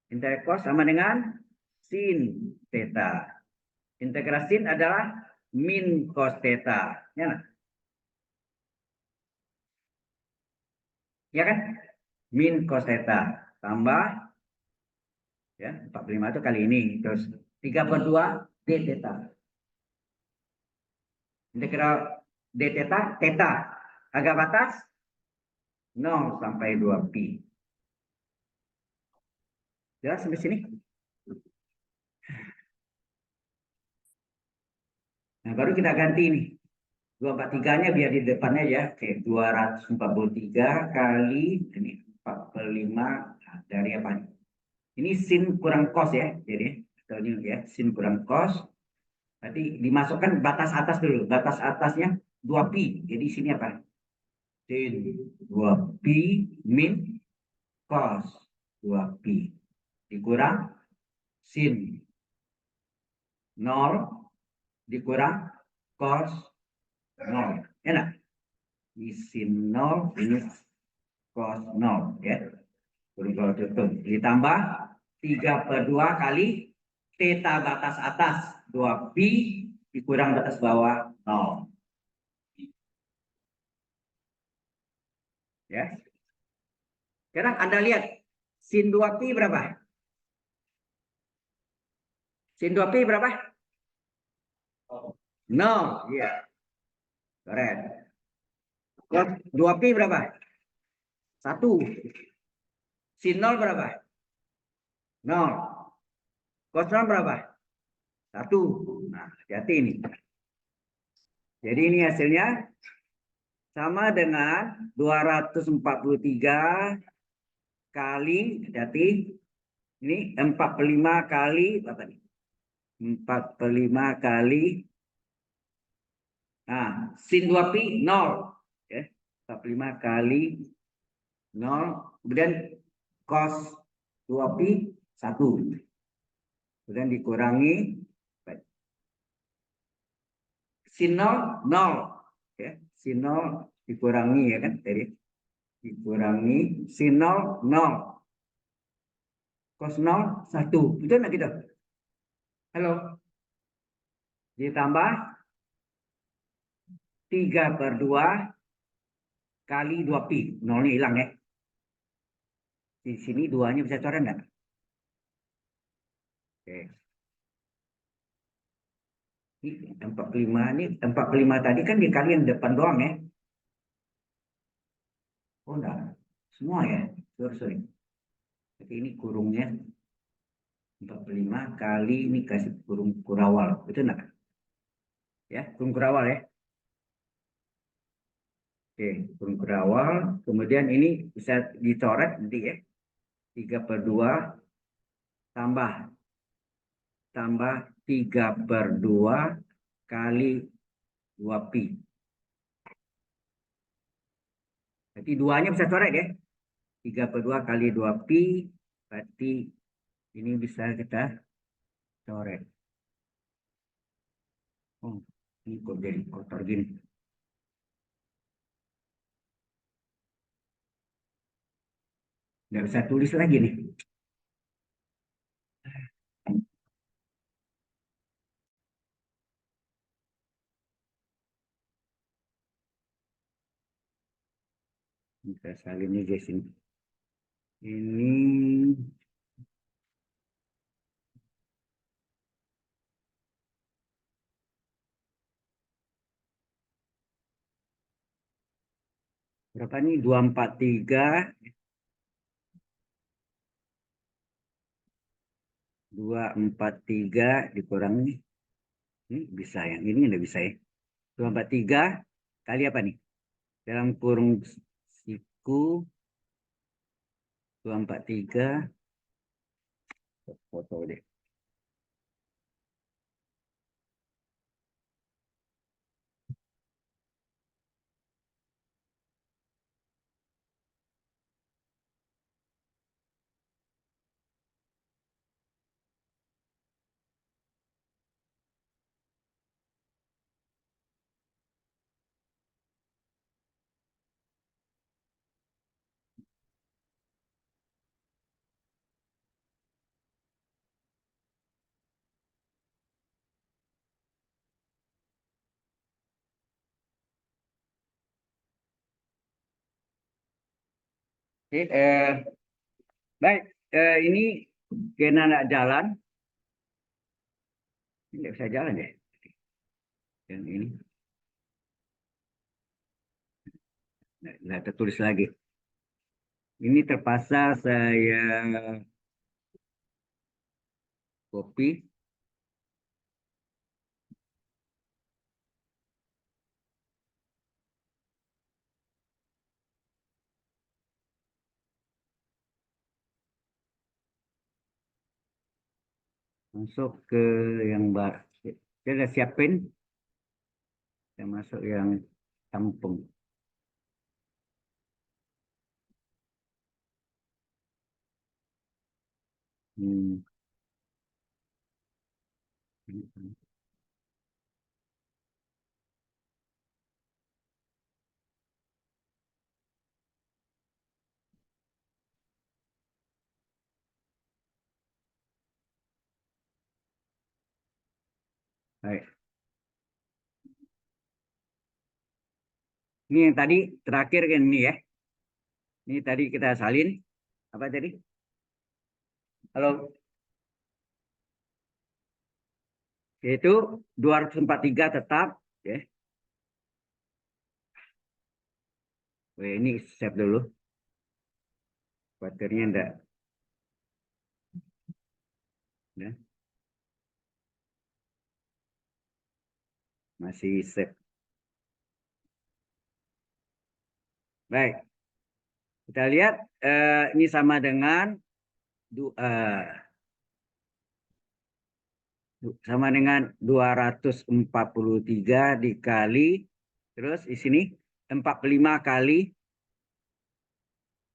Integral cos sama dengan sin theta. Integral sin adalah min cos theta. Ya, ya kan? Min cos theta tambah ya 45 itu kali ini terus 3/2 d theta. Integral d theta, theta agak batas 0 sampai 2 pi. Jelas sampai sini? Nah, baru kita ganti nih. 243-nya biar di depannya ya. Oke, 243 kali ini 45 dari apa nih? Ini sin kurang cos ya. Jadi, ya, sin kurang cos. Nanti dimasukkan batas atas dulu. Batas atasnya 2 pi. Jadi sini apa? Sin 2 pi min cos 2 pi dikurang sin 0 dikurang cos 0. Enak. Ini sin 0, ini cos 0 ya. Kalau tutup ditambah 3/2 kali theta batas atas 2 pi dikurang batas bawah 0. Ya. Sekarang Anda lihat sin 2 pi berapa? Sin 2 pi berapa? 0. Iya. Keren. Cos 2 pi berapa? 1. Sin 0 berapa? 0. Cos 0 berapa? 1. Nah, hati-hati ini. Jadi ini hasilnya sama dengan 243 kali, hati-hati, ini 45 kali, apa nih? 45 kali, nah, sin 2 pi 0. Ya, 45 kali 0, kemudian cos 2 pi 1. Kemudian dikurangi sin 0, 0. Ya, sin 0 dikurangi ya kan, jadi dikurangi sin 0, 0. Cos 0, 1. Betul nggak gitu? Halo? Ditambah 3/2 kali 2 pi. 0-nya hilang ya. Di sini 2-nya bisa coret nggak? Oke. Ini 45 ini 45 tadi kan dikali yang depan doang ya. Oh enggak. Semua ya. Sorry. Jadi ini kurungnya 45 kali ini kasih kurung kurawal. Betul enggak? Ya, kurung kurawal ya. Oke, kurung kurawal. Kemudian ini bisa dicoret nanti ya. 3/2 tambah 3/2 kali 2pi. Jadi duanya bisa coret ya. 3/2 kali 2pi. Berarti ini bisa kita coret. Oh, ini kok jadi kotor gini. Nggak bisa tulis lagi nih. Kita salin aja sini. Ini berapa nih? 243 dikurangi. Ini bisa ya. Ini nggak bisa ya. 243 kali apa nih? Dalam kurung siku 243 foto deh. Oke, baik, ini kena nak jalan, ini nggak bisa jalan ya. Dan ini nggak tertulis lagi. Ini terpaksa saya copy. Masuk ke yang baru. Saya udah siapin. Saya masuk yang tampung. Hmm. Baik. Ini yang tadi terakhir kan ini ya. Ini tadi kita salin. Apa tadi? Halo. Yaitu 243 tetap. Ya. Oke, ini save dulu. Baterainya enggak. Ya. Masih save. Baik. Kita lihat ini sama dengan sama dengan 243 dikali terus di sini 45 kali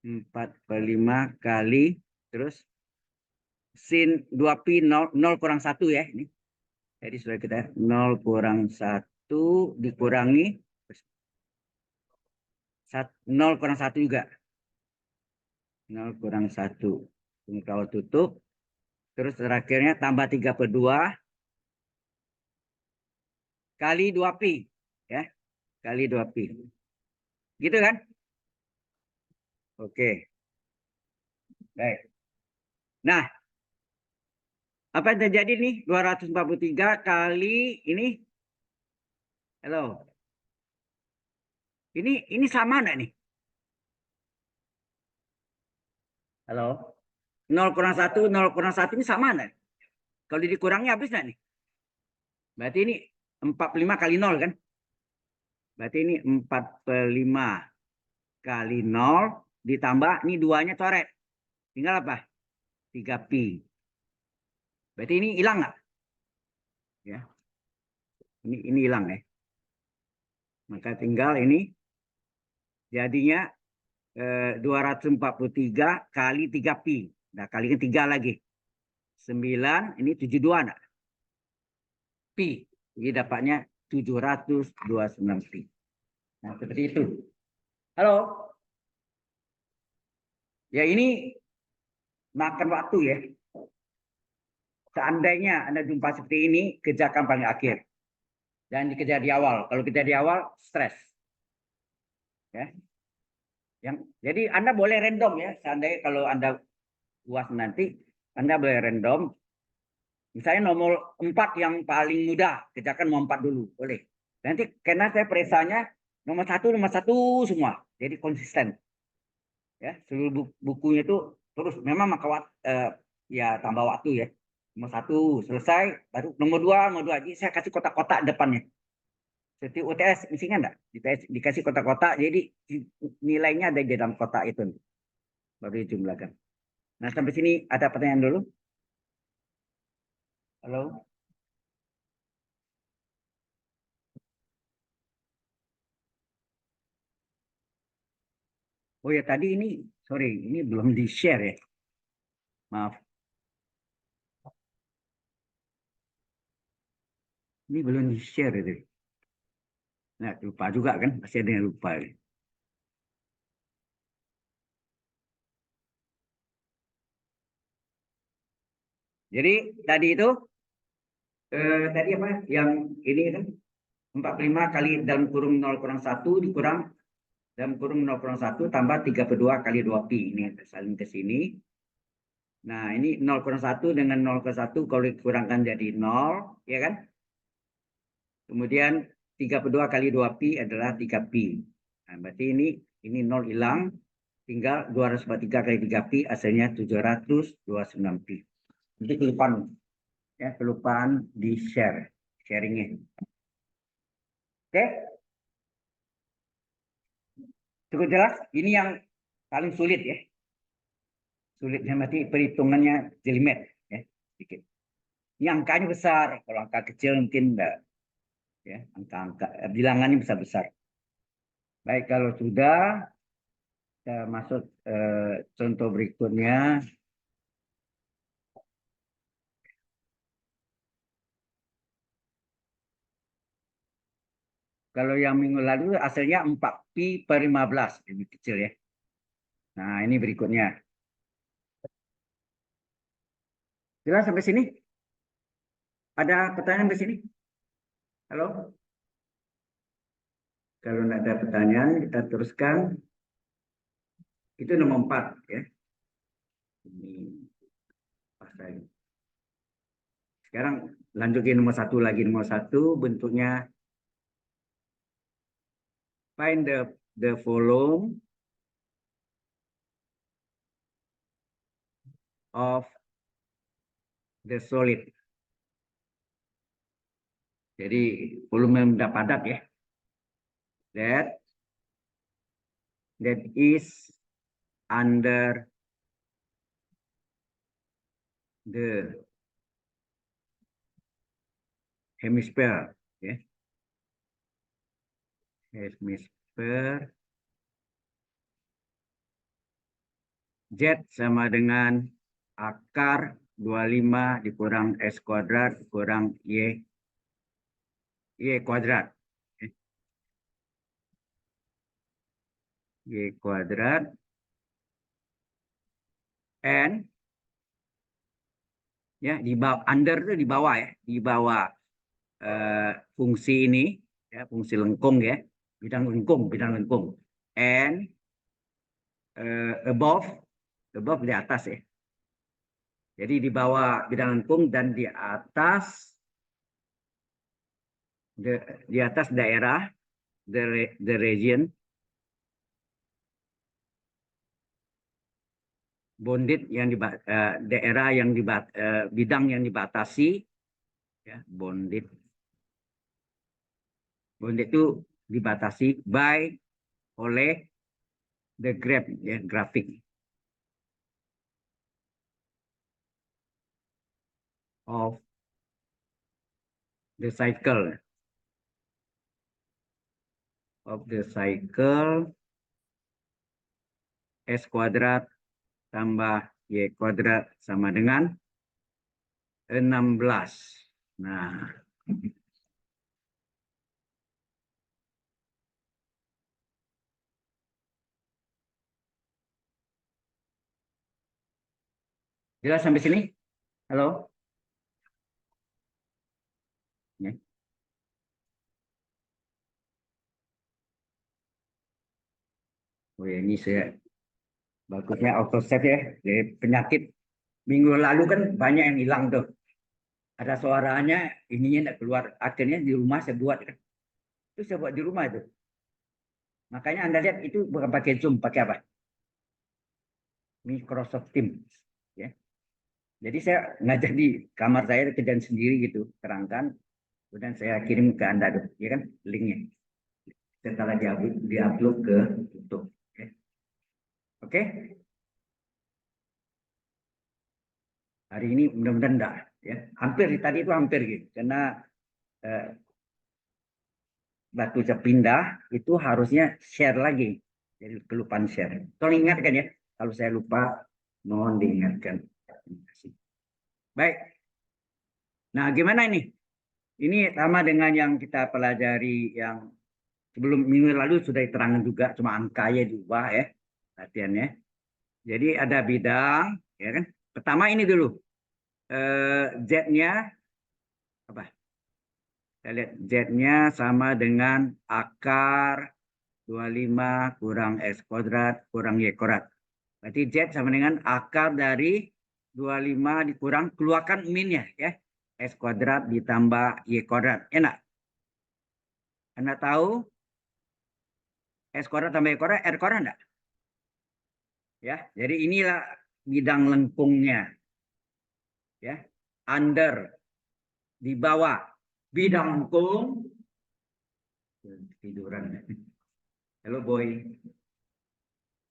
45 kali terus sin 2pi 0 kurang 1 ya ini. Jadi sudah kita 0 kurang 1 dikurangi 0 kurang 1 juga. 0 kurang 1. Ini kalau tutup. Terus terakhirnya tambah 3/2 kali 2pi. Ya. Kali 2pi. Gitu kan? Oke. Baik. Nah, apa yang terjadi nih? 243 kali ini. Halo. Ini sama enggak nih? Halo. 0 kurang 1, 0 kurang 1 ini sama enggak? Kalau dikurangnya habis enggak nih? Berarti ini 45 kali 0 kan? Berarti ini 45 kali 0 ditambah ini duanya coret. Tinggal apa? 3pi. Berarti ini hilang nggak? Ya, ini hilang ya. Maka tinggal ini jadinya 243 kali 3 pi. Nah, kalikan 3 lagi. 9, ini 72 enggak? Pi. Jadi dapatnya 729 pi. Nah, seperti itu. Halo. Ya, ini makan waktu ya. Seandainya Anda jumpa seperti ini, kerjakan paling akhir. Dan dikejar di awal. Kalau kita di awal, stres. Ya. Jadi Anda boleh random ya. Seandainya kalau Anda UAS nanti, Anda boleh random. Misalnya nomor 4 yang paling mudah, kerjakan nomor 4 dulu, boleh. Nanti karena saya peresanya nomor satu semua, jadi konsisten. Ya, seluruh bukunya itu terus memang ya tambah waktu ya. Nomor 1 selesai, baru nomor 2. Jadi saya kasih kotak-kotak depannya. Seperti UTS, isinya enggak? Dikasih kotak-kotak, jadi nilainya ada di dalam kotak itu. Baru dijumlahkan. Nah, sampai sini ada pertanyaan dulu? Halo? Oh ya, tadi ini, sorry, ini belum di-share ya. Maaf. Ini belum di-share itu. Nah, lupa juga kan, masih ada yang lupa. Jadi tadi itu, tadi apa? Yang ini kan 45 kali dalam kurung 0 kurang 1 dikurang dalam kurung 0 kurang 1 tambah 32 kali 2 pi. Ini saling ke sini. Nah, ini 0 kurang 1 dengan 0 kurang 1 kalau dikurangkan jadi 0, ya kan? Kemudian 32 kali 2 pi adalah 3 pi. Nah, berarti ini 0 hilang, tinggal 243 kali 3 pi hasilnya 729 pi. Jadi kelupaan, ya, kelupaan di sharingnya. Oke, cukup jelas. Ini yang paling sulit ya. Sulitnya berarti perhitungannya jelimet ya, sedikit. Ini angkanya besar, kalau angka kecil mungkin enggak ya, angka-angka bilangannya besar besar. Baik, kalau sudah kita masuk contoh berikutnya. Kalau yang minggu lalu hasilnya 4 pi per 15, lebih kecil ya. Nah, ini berikutnya. Jelas sampai sini? Ada pertanyaan di sini? Halo? Kalau tidak ada pertanyaan, kita teruskan. Itu nomor 4 ya. Ini pasal. Sekarang lanjutin nomor 1 lagi. Nomor 1 bentuknya find the volume of the solid. Jadi volume benda padat ya. That is under the hemisphere ya. Hemisphere Z sama dengan akar 25 dikurang S kuadrat dikurang Y kuadrat. Y kuadrat N ya, di bawah under itu di bawah ya, di bawah fungsi ini ya, fungsi lengkung ya, bidang lengkung and above di atas ya. Jadi di bawah bidang lengkung dan di atas daerah the region bonded yang daerah yang bidang yang dibatasi ya, bonded itu dibatasi oleh the graph ya, grafik. of the cycle S kuadrat tambah Y kuadrat sama dengan 16. Nah, jelas sampai sini? Halo? Ya. Oh ya, ini saya bagusnya auto save ya. Jadi penyakit minggu lalu kan banyak yang hilang tuh. Ada suaranya, ininya tidak keluar. Akhirnya di rumah saya buat kan. Itu saya buat di rumah itu. Makanya Anda lihat itu bukan pakai Zoom, pakai apa? Microsoft Teams. Ya. Jadi saya ngajar di kamar saya kerjaan sendiri gitu, terangkan, kemudian saya kirim ke Anda tuh, ya kan, linknya. Setelah diupload ke YouTube. Oke. Oke. Hari ini mudah-mudahan enggak, ya. Hampir tadi itu hampir gitu, karena batu pindah itu harusnya share lagi. Jadi kelupaan share. Tolong ingatkan ya, kalau saya lupa, mohon diingatkan. Terima kasih. Baik. Nah, gimana ini? Ini sama dengan yang kita pelajari yang sebelum minggu lalu sudah diterangkan juga, cuma angkanya diubah ya, latihannya. Jadi ada bidang, ya kan? Pertama ini dulu, Z-nya apa? Kita lihat Z-nya sama dengan akar 25 kurang X kuadrat kurang Y kuadrat. Berarti Z sama dengan akar dari 25 dikurang, keluarkan minnya ya. X kuadrat ditambah Y kuadrat. Enak? Anda tahu X kuadrat tambah Y kuadrat, R kuadrat enggak? Ya, jadi inilah bidang lengkungnya. Ya, under, di bawah bidang lengkung, tiduran. Halo boy,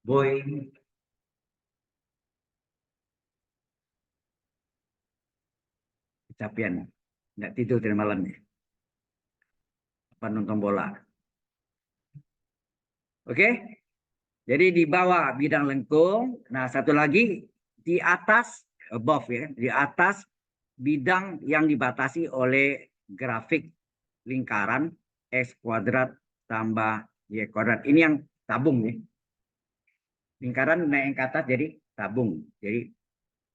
boy, kecapian, nggak tidur dari malamnya, apa nonton bola. Oke, jadi di bawah bidang lengkung. Nah, satu lagi di atas, above ya, di atas bidang yang dibatasi oleh grafik lingkaran X kuadrat tambah Y kuadrat. Ini yang tabung ya. Lingkaran naik ke atas jadi tabung. Jadi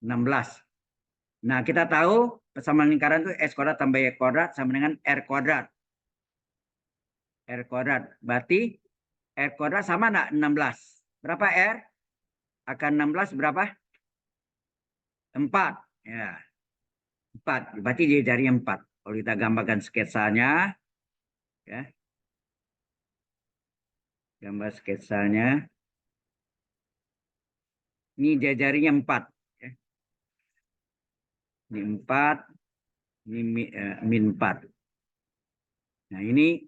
16. Nah, kita tahu persamaan lingkaran itu X kuadrat tambah Y kuadrat sama dengan R kuadrat. R kuadrat. Berarti R kuadrat sama enggak 16? Berapa R? Akan 16 berapa? 4. Ya, 4. Berarti dia jari 4. Kalau kita gambarkan sketsanya, ya. Gambar sketsanya. Ini dia jarinya 4. Ya. Ini 4. Ini min 4. Nah, ini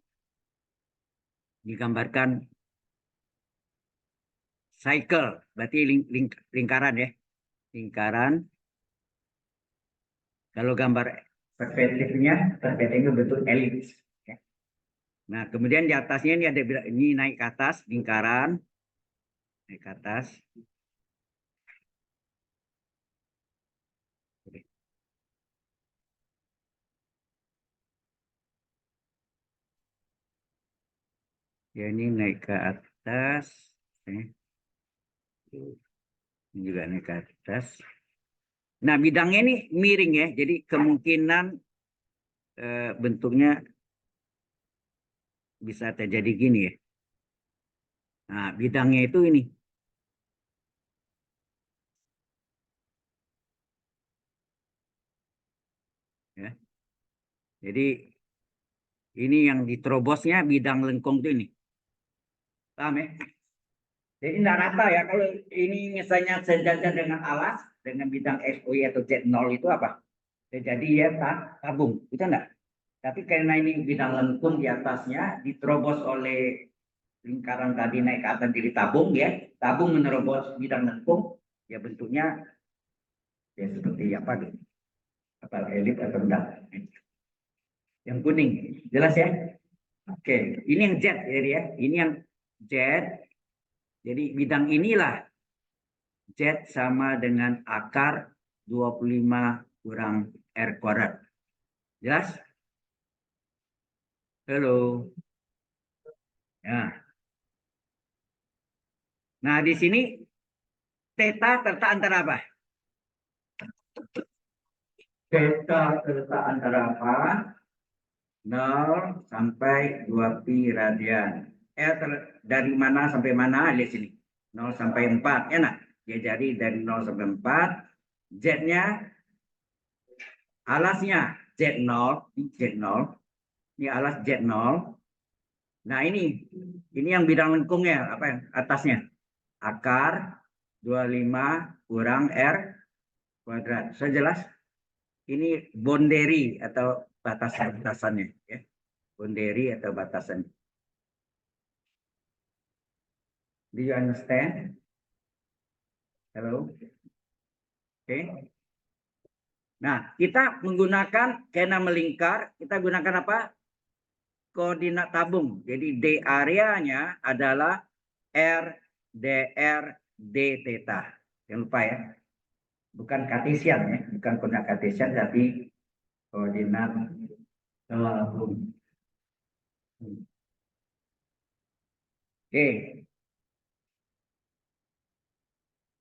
digambarkan cycle. Berarti lingkaran ya. Lingkaran. Kalau gambar perspektifnya bentuk elips. Ya. Nah, kemudian di atasnya ini ada, ini naik ke atas lingkaran, naik ke atas. Ya, ini naik ke atas. Ini juga naik ke atas. Nah, bidangnya ini miring ya. Jadi kemungkinan bentuknya bisa terjadi gini ya. Nah, bidangnya itu ini. Ya. Jadi ini yang diterobosnya bidang lengkung itu ini. Paham ya? Jadi tidak rata ya. Kalau ini misalnya sejajar dengan alas, dengan bidang SOI atau Z0 itu apa? Jadi ya tabung. Itu enggak? Tapi karena ini bidang lengkung di atasnya diterobos oleh lingkaran tadi naik ke atas jadi tabung ya. Tabung menerobos bidang lengkung, ya bentuknya ya seperti apa gitu. Kapal elit atau enggak. Yang kuning, jelas ya? Oke, ini yang Z jadi ya. Ini yang Z. Jadi bidang inilah Z sama dengan akar 25 kurang R kuadrat. Jelas? Halo. Ya. Nah, di sini theta terletak antara apa? Theta terletak antara apa? 0 sampai 2pi radian. Dari mana sampai mana? Lihat sini. 0 sampai 4. Enak. Ya, jadi dari 0 sampai 4. Z-nya, alasnya Z0. Z0. Ini alas Z0. Nah, ini yang bidang lengkungnya. Apa yang atasnya? Akar 25 kurang R kuadrat. Sudah jelas? Ini boundary atau batasan-batasannya. Ya. Boundary atau batasan. Do you understand? Hello? Oke. Nah, kita menggunakan karena melingkar, kita gunakan apa? Koordinat tabung. Jadi D areanya adalah R, DR, D theta. Jangan lupa ya. Bukan kartesian ya, bukan koordinat kartesian tapi koordinat tabung. Oke.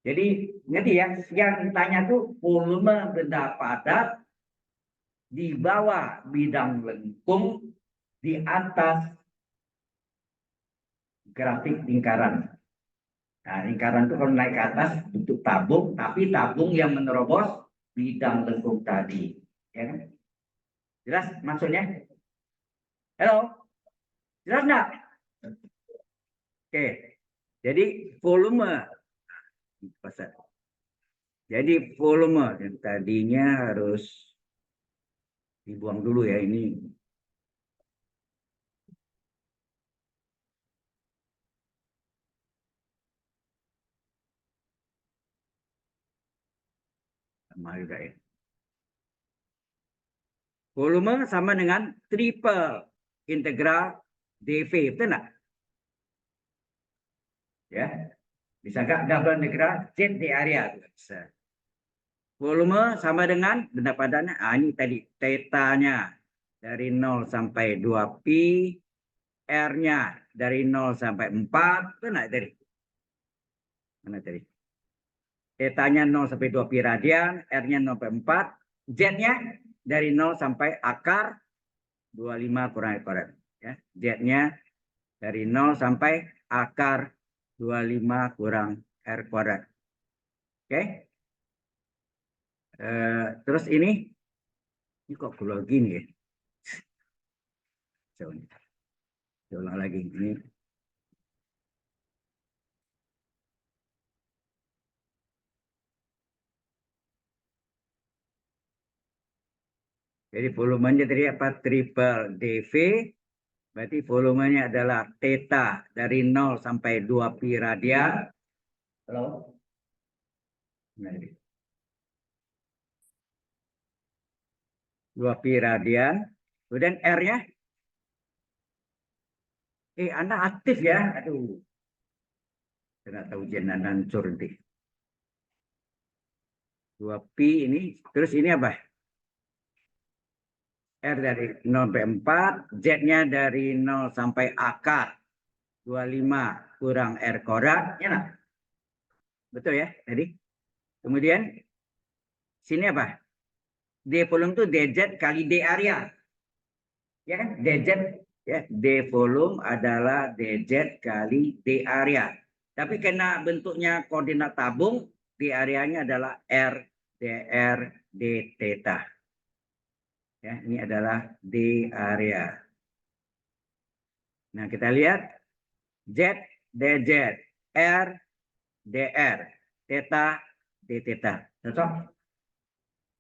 Jadi ngerti ya, yang ditanya tuh volume benda padat di bawah bidang lengkung, di atas grafik lingkaran. Nah, lingkaran itu kalau naik ke atas bentuk tabung, tapi tabung yang menerobos bidang lengkung tadi. Ya kan? Jelas maksudnya? Halo? Jelas nggak? Oke. Jadi volume. Jadi volume yang tadinya harus dibuang dulu ya ini. Sama juga ya. Volume sama dengan triple integral dV, betul nggak? Ya, bisa nggak double integral Z di area? Bisa. Volume sama dengan benda padatnya. Ini tadi tetanya dari 0 sampai 2pi, R-nya dari 0 sampai 4, betul nggak tadi? Mana tadi? Tetanya 0 sampai 2pi radian, R-nya 0 sampai 4, Z-nya dari 0 sampai akar 25 kurang R kuadrat. Ya, Z-nya dari 0 sampai akar 25 kurang R kuadrat. Oke. Terus ini kok keluar gini ya? Saya ulang lagi. Ini. Jadi volumenya tadi apa? Triple dV. Berarti volumenya adalah theta dari 0 sampai 2pi radian. Halo? Nah, 2pi radian. Kemudian R-nya. Anda aktif ya? Aduh. Saya nggak tahu ujian Anda hancur nanti. 2pi ini. Terus ini apa? R dari 0 sampai 4. Z-nya dari 0 sampai akar 25 kurang R kuadrat. Ya, nah? Betul ya tadi? Kemudian sini apa? D volume itu dz kali D area. Ya kan? Dz ya, D volume adalah dz kali D area. Tapi karena bentuknya koordinat tabung, D areanya adalah R dr D theta. Ya, ini adalah D area. Nah, kita lihat Z dz, R dr, theta D theta. Cocok?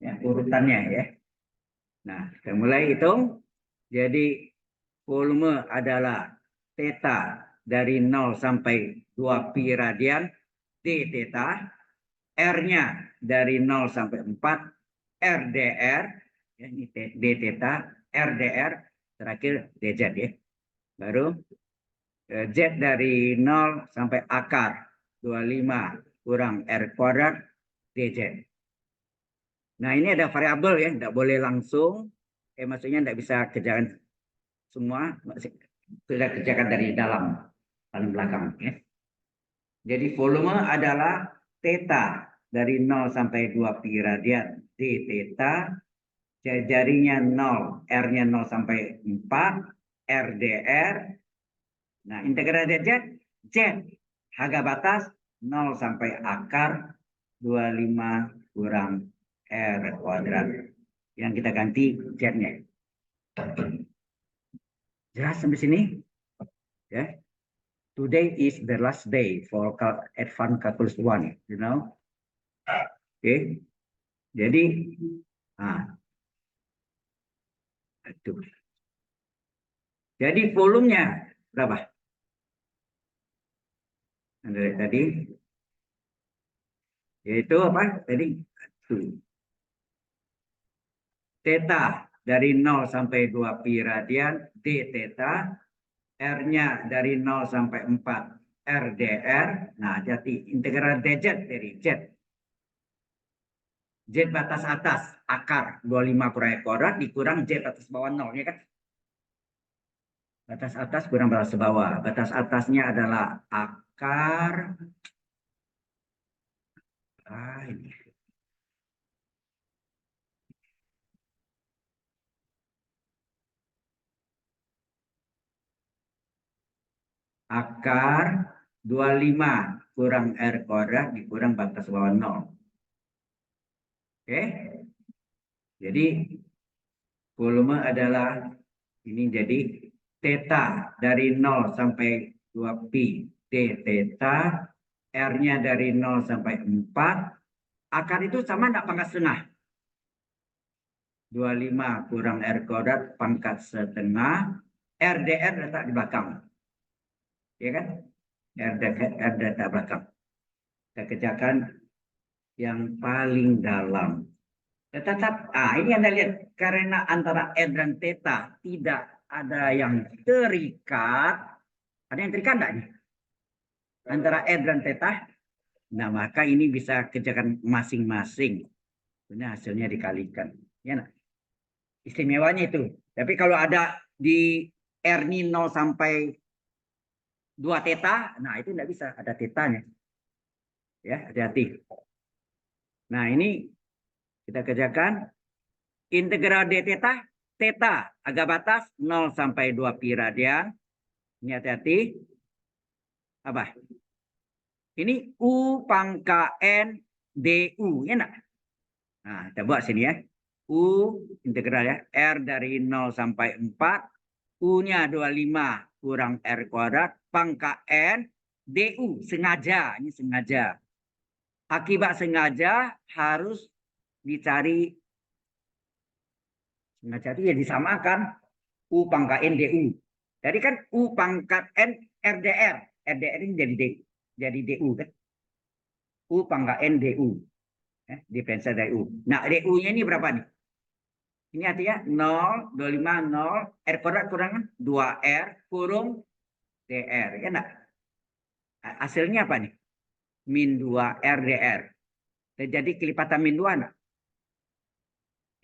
Ya, urutannya ya. Nah, kita mulai hitung. Jadi volume adalah theta dari 0 sampai 2pi radian D theta. R-nya dari 0 sampai 4. RDR, ya, ini D theta, RDR, terakhir DZ ya. Baru Z dari 0 sampai akar 25 kurang R kuadrat DZ. Nah, ini ada variabel ya, tidak boleh langsung. Maksudnya tidak bisa kerjakan semua, sudah kerjakan dari dalam, paling belakang. Ya. Jadi volume adalah theta dari 0 sampai 2 pi radian D theta, jarinya 0, R-nya 0 sampai 4, RDR. Nah, integral Z, Z, harga batas 0 sampai akar 25 kurang R kuadrat. Yang kita ganti Z-nya. Jelas sampai sini? Ya. Today is the last day for advanced calculus 1, you know. Oke. Jadi itu. Jadi volumenya berapa? Dari tadi yaitu apa? Tadi theta dari 0 sampai 2 pi radian D theta, R-nya dari 0 sampai 4 RDR. Nah, jadi integral dz dari Z. Z batas atas akar 25 kurang R kuadrat dikurang Z batas bawah 0, ya kan? Batas atas kurang batas bawah. Batas atasnya adalah akar. Ini. Akar 25 kurang R kuadrat dikurang batas bawah 0. Oke. Jadi volume adalah ini, jadi theta dari 0 sampai 2 pi D theta, R-nya dari 0 sampai 4. Akar itu sama enggak pangkat setengah? 25 kurang R kuadrat pangkat setengah. RDR letak di belakang. Ya kan? RDR letak belakang. Kita kerjakan yang paling dalam. Tetap, ini Anda lihat, karena antara R dan theta tidak ada yang terikat. Ada yang terikat enggak nih? Antara R dan theta. Nah, maka ini bisa kerjakan masing-masing. Ini hasilnya dikalikan. Ya, nah. Istimewanya itu. Tapi kalau ada di R ini 0 sampai 2 theta, nah itu enggak bisa. Ada tetanya. Ya, hati-hati. Nah, ini kita kerjakan. Integral D theta, theta agak batas 0 sampai 2 pi radian. Ini hati-hati. Apa? Ini U pangkat N DU, ya enggak? Nah, kita buat sini ya. U integral ya. R dari 0 sampai 4. U-nya 25 kurang R kuadrat. Pangkat N DU. Sengaja. Ini sengaja. Akibat sengaja harus dicari. Sengaja itu ya disamakan. U pangkat N DU. Jadi kan U pangkat N RDR. RDR ini jadi DU kan. U pangkat N DU. Diferensial dari U. Nah, DU-nya ini berapa nih? Ini artinya 0, 25, 0. R kuadrat kurangan 2R kurung DR. Ya enggak? Hasilnya apa nih? Min 2 RDR. Terjadi kelipatan min 2 enggak?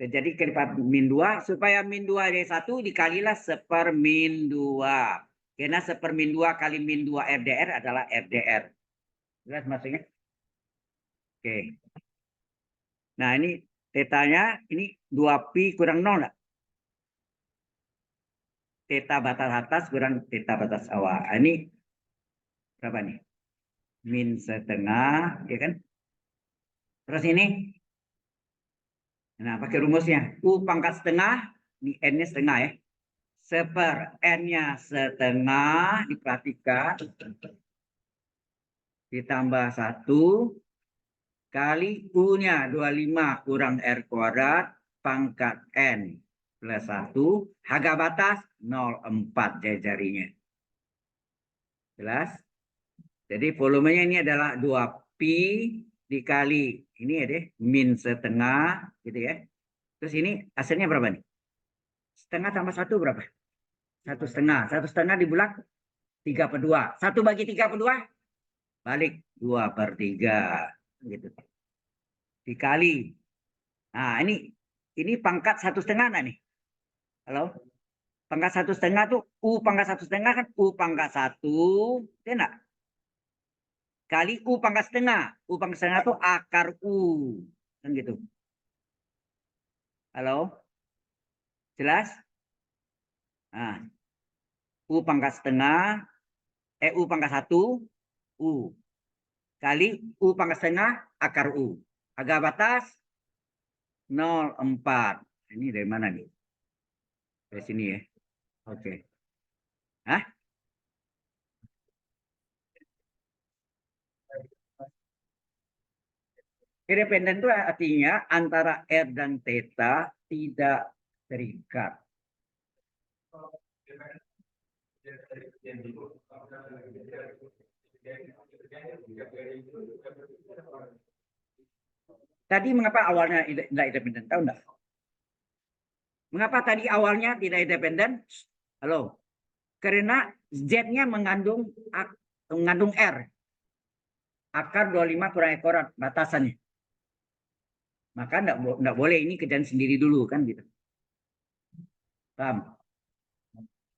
Terjadi kelipatan min 2. Supaya min 2 dari 1 dikalilah seper min 2. Karena seper min 2 kali min 2 RDR adalah RDR. Jelas maksudnya? Oke. Nah, ini tetanya ini 2 pi kurang 0 enggak? Theta batas atas kurang theta batas bawah. Ini berapa nih? Min setengah, ya kan? Terus ini, nah pakai rumusnya. U pangkat setengah, ini N-nya setengah ya. Seper N-nya setengah, diperhatikan. Ditambah 1 kali U-nya 25 kurang R kuadrat pangkat N plus 1. Harga batas 0,4 jari-jarinya. Jelas? Jadi volumenya ini adalah 2 pi dikali ini ya deh min setengah gitu ya. Terus ini hasilnya berapa nih? Setengah tambah 1 berapa? 1,5. 1,5 dibulat 3/2. 1 bagi 3/2 balik 2/3 gitu. Dikali. Nah, ini pangkat 1,5 nih. Halo? Pangkat 1,5 tuh U pangkat 1,5 kan U pangkat 1, ya enggak? Kali U pangkat setengah. U pangkat setengah tuh akar U. Kan gitu. Halo? Jelas? Nah, U pangkat setengah, U pangkat 1, U. Kali U pangkat setengah, akar U. Agak batas 0,4. Ini dari mana nih? Dari sini ya. Oke. Hah? Independen itu artinya antara R dan theta tidak terikat. Tadi mengapa awalnya tidak independen? Tahu enggak? Mengapa tadi awalnya tidak independen? Halo. Karena Z-nya mengandung R. Akar 25 kurang ekorat batasannya. Maka enggak boleh ini kerjaan sendiri dulu kan gitu. Paham?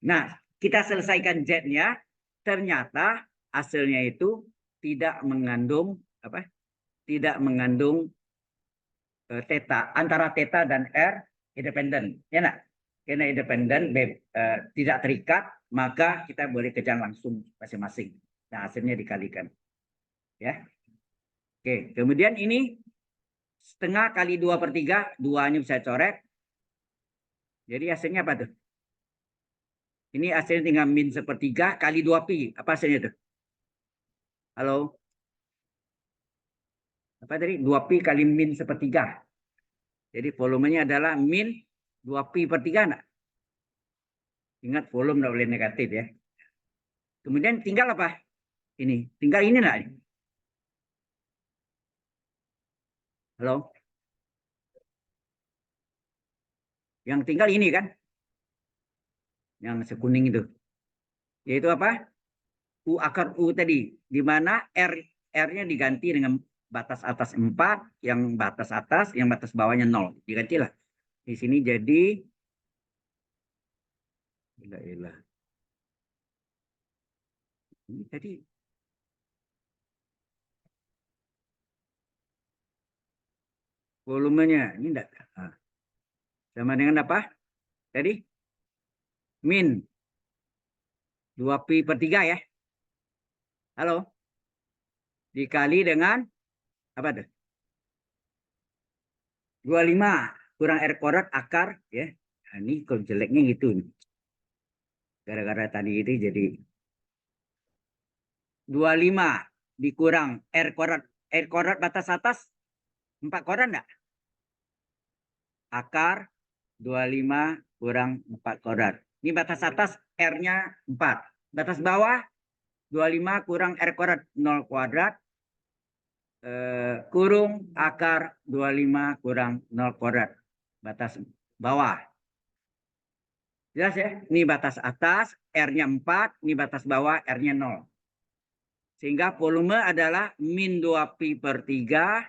Nah, kita selesaikan Z-nya, ternyata hasilnya itu tidak mengandung apa? Tidak mengandung theta, antara theta dan R independen, ya enggak? Karena independen tidak terikat, maka kita boleh kerja langsung masing-masing. Nah, hasilnya dikalikan. Ya. Oke, kemudian ini setengah kali 2/3, duanya bisa coret. Jadi hasilnya apa tuh? Ini hasilnya tinggal min 1/3 kali 2pi. Apa hasilnya tuh? Halo? Apa tadi? 2pi kali min 1/3. Jadi volumenya adalah min 2pi/3. Enggak? Ingat volume nggak boleh negatif ya. Kemudian tinggal apa? Ini. Tinggal ini enggak? Halo? Yang tinggal ini kan? Yang sekuning itu. Yaitu apa? U akar U tadi. Di mana R-nya diganti dengan batas atas 4, yang batas atas, yang batas bawahnya 0. Digantilah. Di sini jadi ini tadi volumenya ini enggak. Sama dengan apa? Tadi min 2pi/3 ya. Halo? Dikali dengan apa tuh? 25 kurang R kuadrat akar ya. Nah, ini kalau jeleknya gitu. Gara-gara tadi itu jadi 25 dikurang R kuadrat. R kuadrat batas atas 4 kuadrat enggak? Akar 25 kurang 4 kuadrat. Ini batas atas R-nya 4. Batas bawah 25 kurang R kuadrat 0 kuadrat kurung akar 25 kurang 0 kuadrat. Batas bawah. Jelas ya? Ini batas atas, R-nya 4. Ini batas bawah, R-nya 0. Sehingga volume adalah min 2pi/3.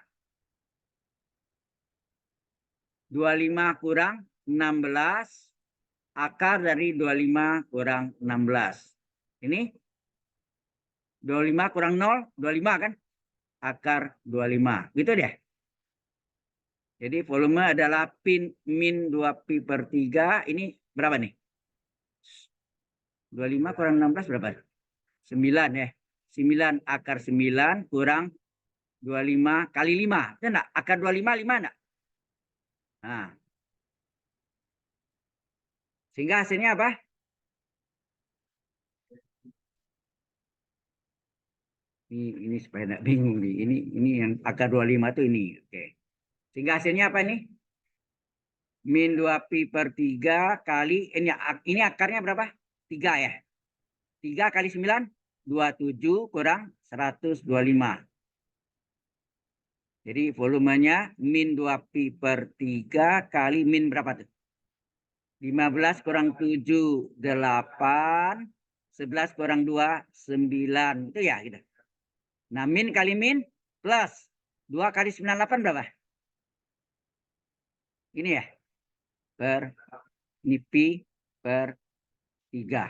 25 kurang 16. Akar dari 25 kurang 16. Ini 25 kurang 0, 25 kan? Akar 25. Gitu deh. Jadi volume adalah min 2pi/3. Ini berapa nih? 25 kurang 16 berapa? 9 ya. 9 akar 9 kurang 25 kali 5. Itu enggak? Akar 25, 5 enggak? Nah. Sehingga hasilnya apa? Ini supaya enggak bingung nih. Ini yang akar 25 itu ini. Oke. Sehingga hasilnya apa nih? Min 2pi/3 kali ini akarnya berapa? 3 ya. 3 kali 9 27 kurang 125. Jadi volumenya min 2pi per 3 kali min berapa tuh? 15 kurang 7, 8. 11 kurang 2, 9. Itu ya gitu. Nah, min kali min plus 2 kali 98 berapa? Ini ya. Ini pi per 3.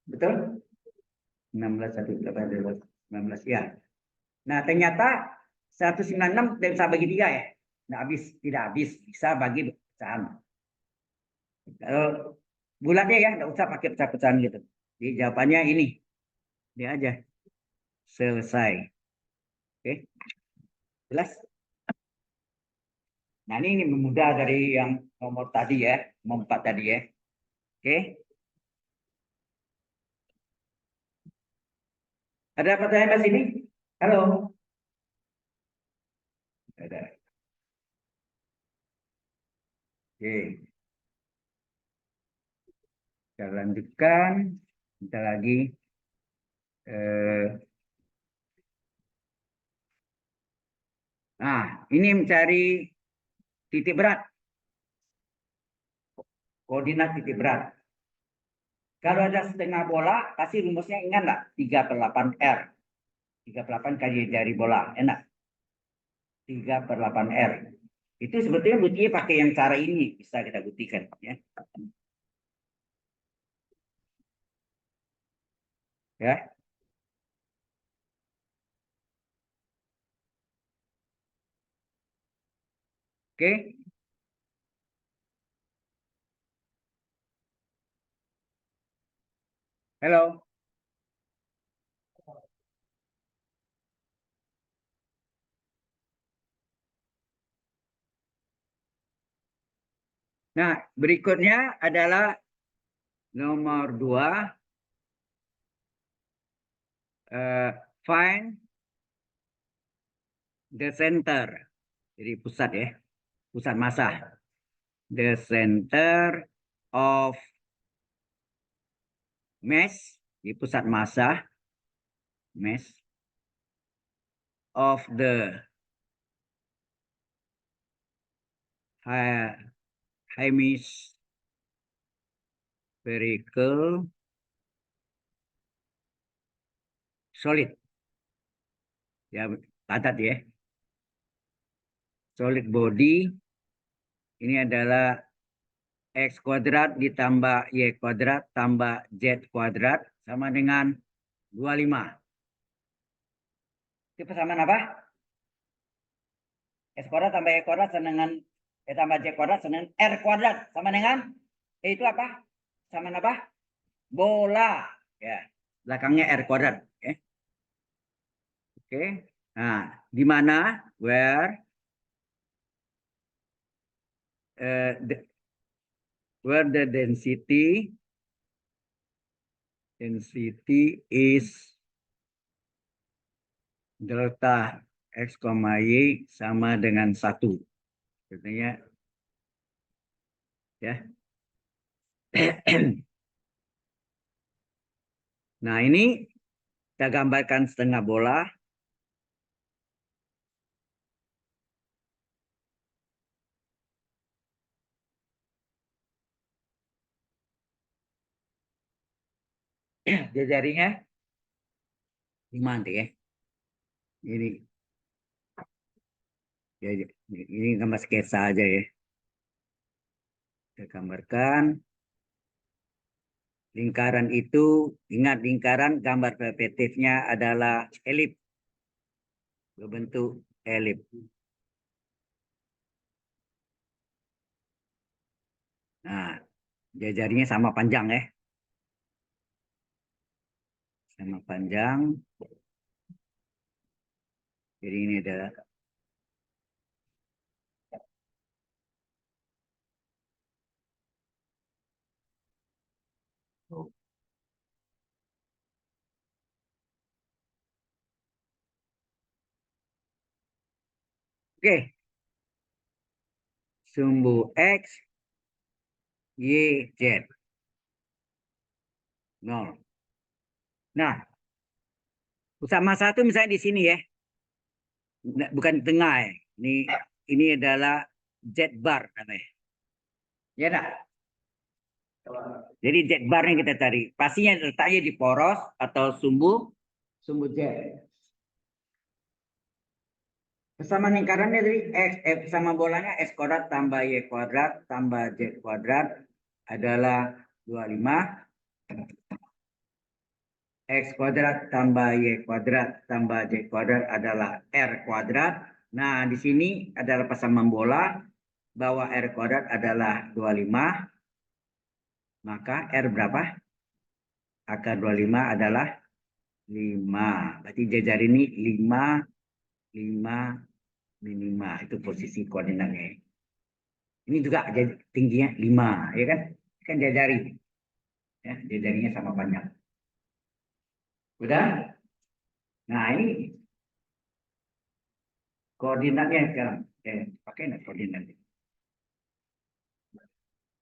Betul? 16, 1, 8, 19. Ya. Nah, ternyata 196 tidak bisa bagi 3 ya. Tidak habis. Bisa bagi pecahan. Kalau bulatnya ya, nggak usah pakai pecah-pecahan gitu. Jadi jawabannya ini. Dia aja. Selesai. Oke. Jelas? Nah, ini mudah dari yang nomor tadi ya. Nomor 4 tadi ya. Oke. Ada pertanyaan di sini? Halo? Ada. Oke. Kita lanjutkan. Kita lagi. Nah, ini mencari titik berat. Koordinat titik berat. Kalau ada setengah bola, pasti rumusnya ingat nggak? 3/8R. 3/8 kali jari bola. Enak. 3/8R. Itu sebetulnya buktinya pakai yang cara ini. Bisa kita buktikan. Ya. Ya. Oke. Halo. Nah, berikutnya adalah nomor 2. Find the center. Jadi pusat ya. Pusat massa. The center of mass. Di pusat massa. Mass of the hemispherical solid. Ya, padat ya. Solid body ini adalah X kuadrat ditambah Y kuadrat tambah Z kuadrat sama dengan 25. Itu persamaan apa? X kuadrat tambah Y kuadrat sama dengan tambah Z kuadrat sama dengan R kuadrat sama dengan itu apa? Sama apa? Bola. Ya, belakangnya R kuadrat. Oke. Nah, di mana? Where the density is delta X, Y sama dengan 1. Sebenarnya ya. Nah, ini kita gambarkan setengah bola. Jarinya 5 nanti ya. Ini ya, ini gambar sketsa aja ya. Kita gambarkan lingkaran itu, ingat lingkaran gambar perspektifnya adalah elip, berbentuk elip. Nah, jarinya sama panjang ya. Sama panjang. Jadi ini adalah oke. Sumbu X, Y, Z. 0. Nah, pusat massa itu misalnya di sini ya. bukan di tengah ya. Ini adalah Z bar namanya. Ya enggak? Jadi Z bar yang kita cari. Pastinya letaknya di poros atau sumbu Z. Persamaan lingkarannya dari sama bolanya X kuadrat tambah Y kuadrat tambah Z kuadrat adalah 25. X kuadrat tambah Y kuadrat tambah Z kuadrat adalah R kuadrat. Nah, di sini adalah persamaan bola bahwa R kuadrat adalah 25. Maka R berapa? Akar 25 adalah 5. Berarti jajar ini 5, 5, 5. Itu posisi koordinatnya. Ini juga tingginya 5, ya kan? Kan jajari. Ya, jajarinya sama banyak. Udah? Nah, ini koordinatnya sekarang. Pakai nggak koordinatnya?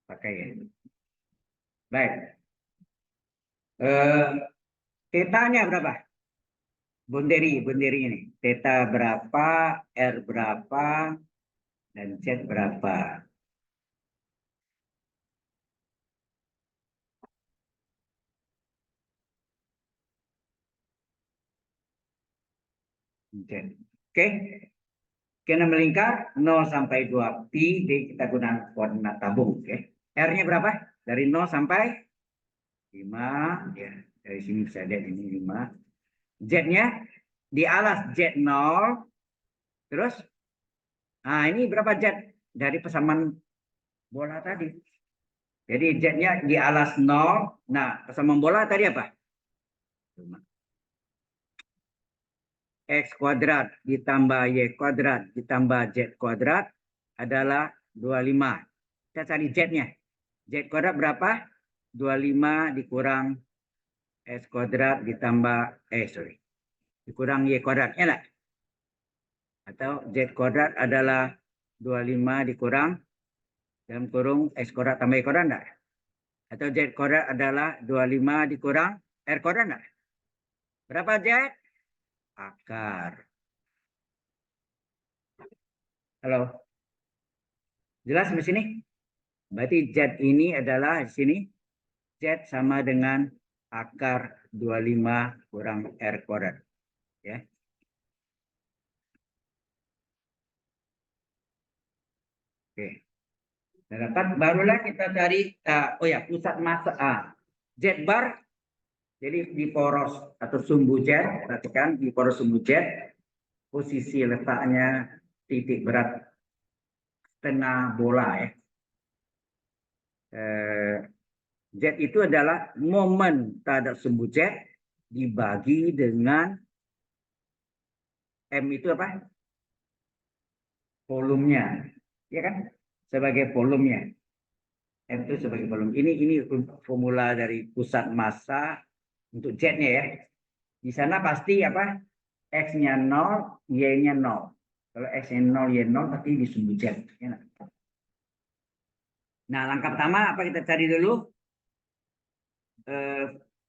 Pakai ya. Baik. Tetanya berapa? Bunderi ini. Teta berapa, R berapa, dan Z berapa? Z. Oke. Karena melingkar 0 sampai 2 pi, jadi kita gunakan koordinat tabung. Oke. R-nya berapa? Dari 0 sampai 5. Ya, dari sini bisa lihat ini 5. Z-nya di alas Z0. Terus, nah ini berapa Z? Dari persamaan bola tadi. Jadi Z-nya di alas 0. Nah, persamaan bola tadi apa? X kuadrat ditambah Y kuadrat ditambah Z kuadrat adalah 25. Kita cari Z-nya. Z kuadrat berapa? 25 dikurang X kuadrat ditambah, dikurang Y kuadrat. Ya enggak? Atau Z kuadrat adalah 25 dikurang dalam kurung X kuadrat tambah Y kuadrat enggak? Atau Z kuadrat adalah 25 dikurang R kuadrat enggak? Berapa Z? Akar. Halo? Jelas di sini? Berarti Z ini adalah di sini Z sama dengan akar 25 kurang R kuadrat. Ya. Oke. Nah, dapat barulah kita cari pusat massa Z bar. Jadi di poros atau sumbu Z, perhatikan di poros sumbu Z posisi letaknya titik berat tengah bola ya. Z itu adalah momen terhadap sumbu Z dibagi dengan M itu apa? Volumenya, ya kan? Sebagai volumenya. M itu sebagai volume. Ini formula dari pusat massa untuk Z-nya ya. Di sana pasti apa? X-nya 0, Y-nya 0. Kalau X-nya 0, Y 0 pasti di sumbu Z. Ya. Nah, langkah pertama apa kita cari dulu?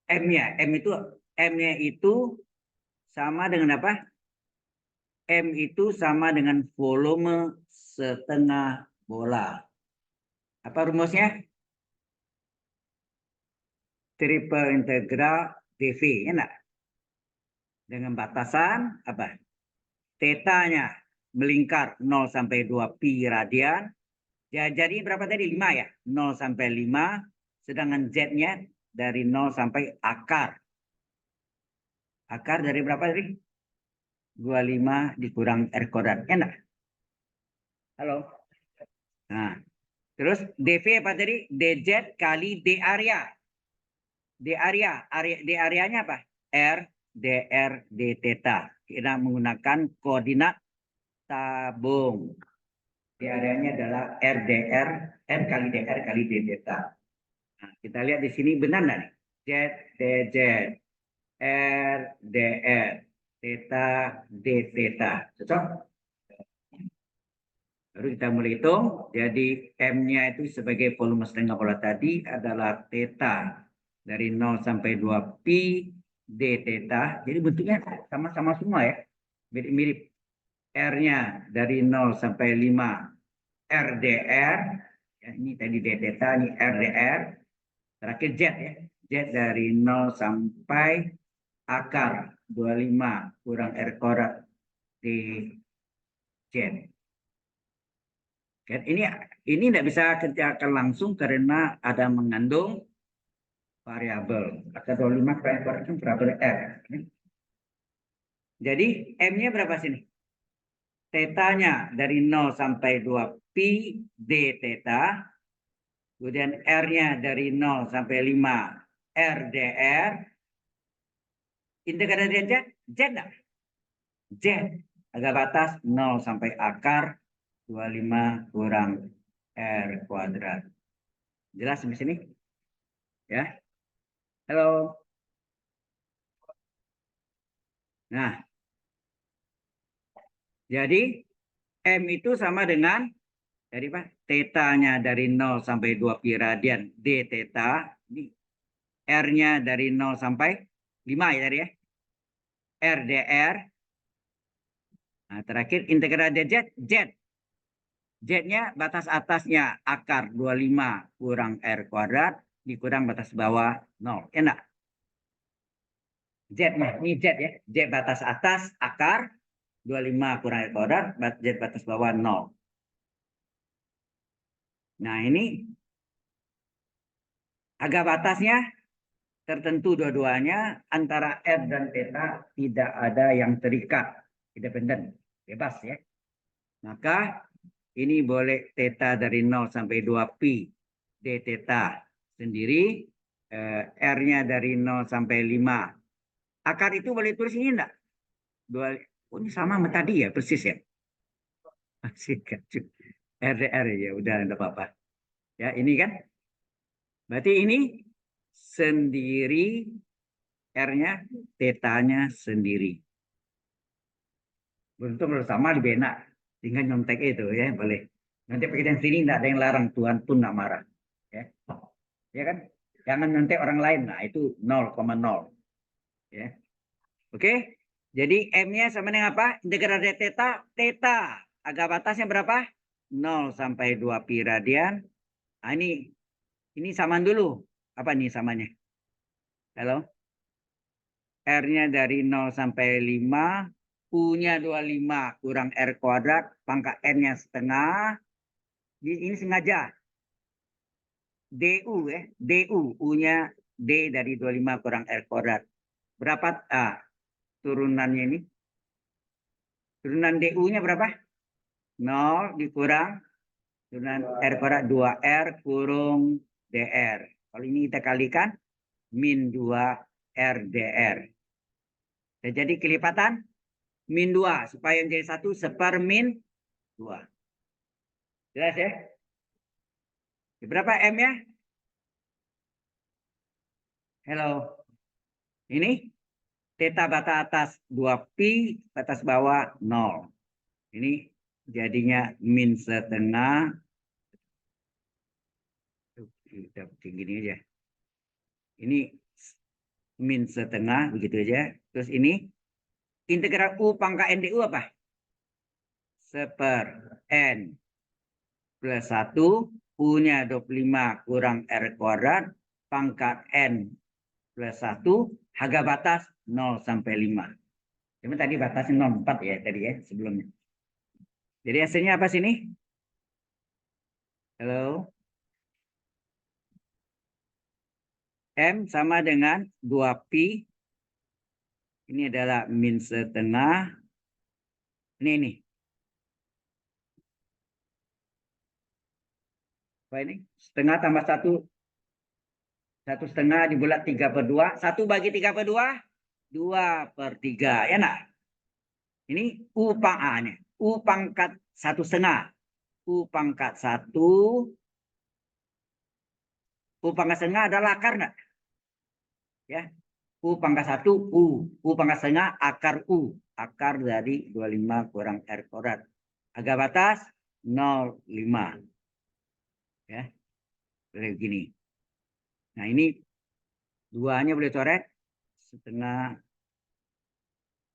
M-nya. M-nya itu sama dengan apa? M itu sama dengan volume setengah bola. Apa rumusnya? Triple integral dV, ya enggak? Dengan batasan apa? Tetanya melingkar 0 sampai 2 pi radian. Ya, jadi berapa tadi? 5 ya? 0 sampai 5. Sedangkan Z-nya dari 0 sampai akar. Akar dari berapa tadi? 25 dikurang R kuadrat. Ya enggak? Halo? Nah, terus dV apa tadi? dz kali d area. D areanya apa? R dr d theta. Kita menggunakan koordinat tabung. D areanya adalah R dr, R kali dr kali d theta. Nah, kita lihat di sini benar nggak nih? Z dz, R dr, theta d theta. Cocok? Baru kita mulai hitung. Jadi M-nya itu sebagai volume setengah bola tadi adalah theta dari 0 sampai 2 pi d theta. Jadi bentuknya sama-sama semua ya. Mirip-mirip. R-nya dari 0 sampai 5 RDR. Ya, ini tadi D theta, ini RDR. Terakhir Z ya. Z dari 0 sampai akar 25 kurang R kuadrat DZ. Ini tidak bisa kerjakan langsung karena ada mengandung variabel. Akar 25 kurang R kuadrat itu variabel R. Jadi M-nya berapa sini? Tetanya dari 0 sampai 2 pi d theta. Kemudian R-nya dari 0 sampai 5 RDR. Integral dari Z? Z enggak? Z. Agak batas 0 sampai akar 25 kurang R kuadrat. Jelas di sini? Ya. Halo. Nah, jadi M itu sama dengan dari apa? Tetanya dari 0 sampai 2 pi radian D theta. Ini R-nya dari 0 sampai 5 ya tadi ya. RDR. Nah, terakhir integral DZ, Z. Z-nya batas atasnya akar 25 kurang R kuadrat dikurang batas bawah 0. Enak. Z-nya, ini Z ya. Z batas atas akar 25 kurang R kuadrat, Z batas bawah 0. Nah, ini agak batasnya tertentu dua-duanya antara R dan theta tidak ada yang terikat, independen, bebas ya. Maka ini boleh theta dari 0 sampai 2 pi d theta sendiri, R-nya dari 0 sampai 5. Akar itu boleh tulis ini enggak? Oh, ini sama sama tadi ya, persis ya. Masih kacau. RDR ya, udah enggak apa-apa. Ya, ini kan. Berarti ini sendiri, R-nya, tetanya sendiri. Beruntung kalau sama lebih enak. Tinggal nyontek itu ya, boleh. Nanti pakai yang sini enggak ada yang larang, Tuhan pun enggak marah. Ya. Ya kan? Jangan nyontek orang lain. Nah, itu 0,0. Ya. Oke. Jadi M-nya sama dengan apa? Integral dari theta, theta. Agak batasnya berapa? 0 sampai 2 pi radian. Nah, ini samaan dulu. Apa nih samanya? Halo? R-nya dari 0 sampai 5. U-nya 25 kurang R kuadrat. Pangkat N-nya setengah. Ini sengaja. DU ya. DU. U-nya D dari 25 kurang R kuadrat. Berapa? Turunannya ini. Turunan DU-nya berapa? 0 dikurang turunan R kuadrat 2R kurung DR. Kalau ini kita kalikan min 2 RDR. Jadi kelipatan min 2 supaya yang jadi 1 seper min 2. Jelas ya? Berapa M ya? Hello. Ini theta batas atas 2 pi, batas bawah 0. Ini jadinya min setengah. Kita tinggi ini aja. Ini min setengah begitu aja. Terus ini integral U pangkat NDU apa? Seper N plus 1. U-nya 25 kurang R kuadrat. Pangkat N plus 1. Harga batas 0 sampai 5. Cuma tadi batasnya 0,4 ya tadi ya sebelumnya. Jadi hasilnya apa sini? Halo. M sama dengan 2 pi. Ini adalah min setengah. Ini. Apa ini? Setengah tambah 1. 1,5 dibulat 3/2. 1 bagi 3/2. 2/3. Ya nak? Ini U pang A-nya. U pangkat 1,5. U pangkat 1. U pangkat setengah adalah akar enggak? Ya. U pangkat 1 U. U pangkat setengah akar U. Akar dari 25 kurang R kuadrat. Agak batas 0,5. Ya. Begini. Nah, ini duanya boleh coret setengah.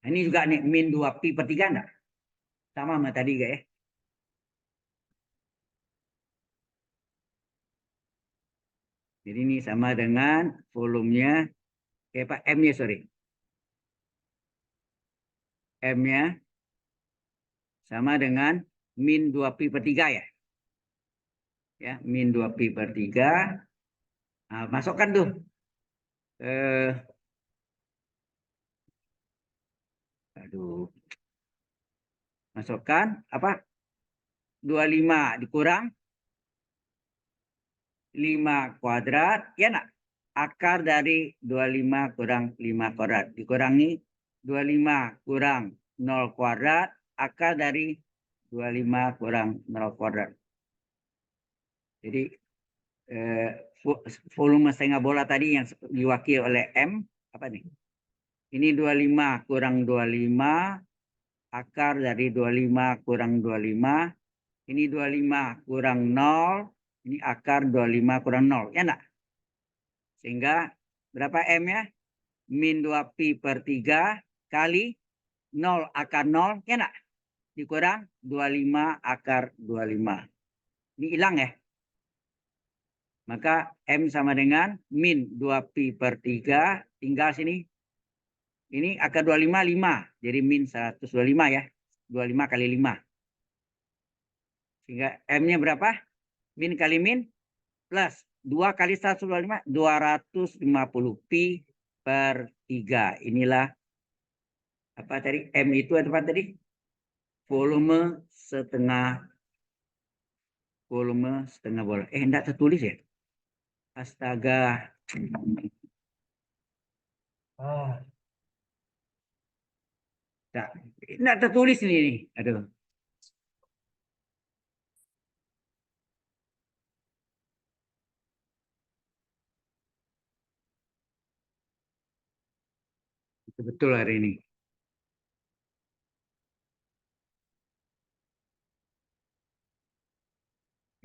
Nah, ini juga nih min 2 pi per 3 enggak? Sama sama tadi gak ya? Jadi ini sama dengan volumenya, Pak, M-nya sorry. M-nya sama dengan min 2pi per 3 ya. Ya, min 2pi per 3. Nah, masukkan tuh. Aduh. Masukkan apa? 25 dikurang 5 kuadrat. Ya nak? Akar dari 25 kurang 5 kuadrat. Dikurangi 25 kurang 0 kuadrat. Akar dari 25 kurang 0 kuadrat. Jadi eh, volume setengah bola tadi yang diwakili oleh M. Apa nih? Ini 25 kurang 25. Akar dari 25 kurang 25. Ini 25 kurang 0. Ini akar 25 kurang 0. Ya enggak? Sehingga berapa M-nya? Min 2pi per 3 kali 0 akar 0. Ya enggak? Dikurang 25 akar 25. Ini hilang ya. Maka M sama dengan min 2pi per 3. Tinggal sini. Ini akar 25, 5. Jadi min 125 ya. 25 kali 5. Sehingga M-nya berapa? Min kali min plus 2 kali 125, 250 pi per 3. Inilah apa tadi? M itu apa tadi? Volume setengah bola. Enggak tertulis ya? Astaga. Enggak tertulis ini. Aduh. Betul hari ini.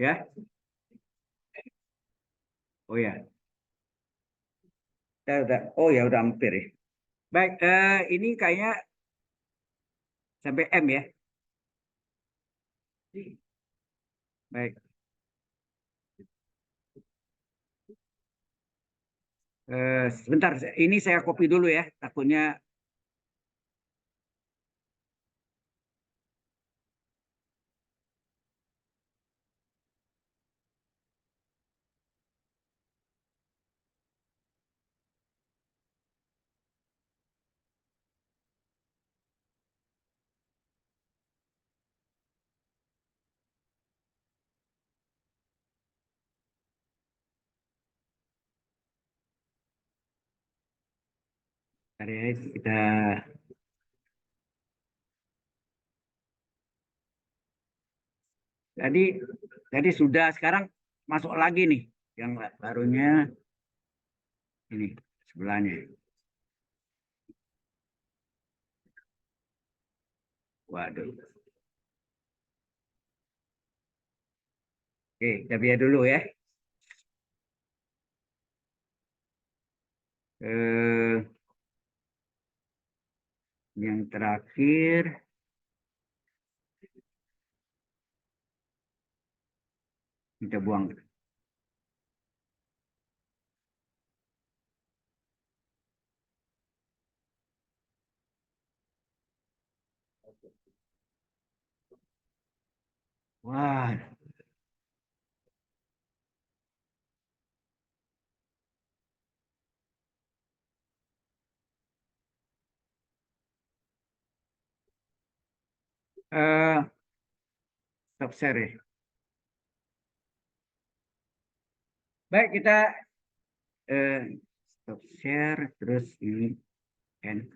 Ya. Oh ya. Udah. Oh ya udah hampir ya. Baik, ini kayaknya sampai M ya. Baik. Sebentar, ini saya copy dulu ya. Takutnya kita tadi tadi sudah, sekarang masuk lagi nih yang barunya ini sebelahnya. Waduh. Oke, kita biar dulu ya. Eh, yang terakhir kita buang. Wah, stop share ya. Baik, kita stop share terus ini end.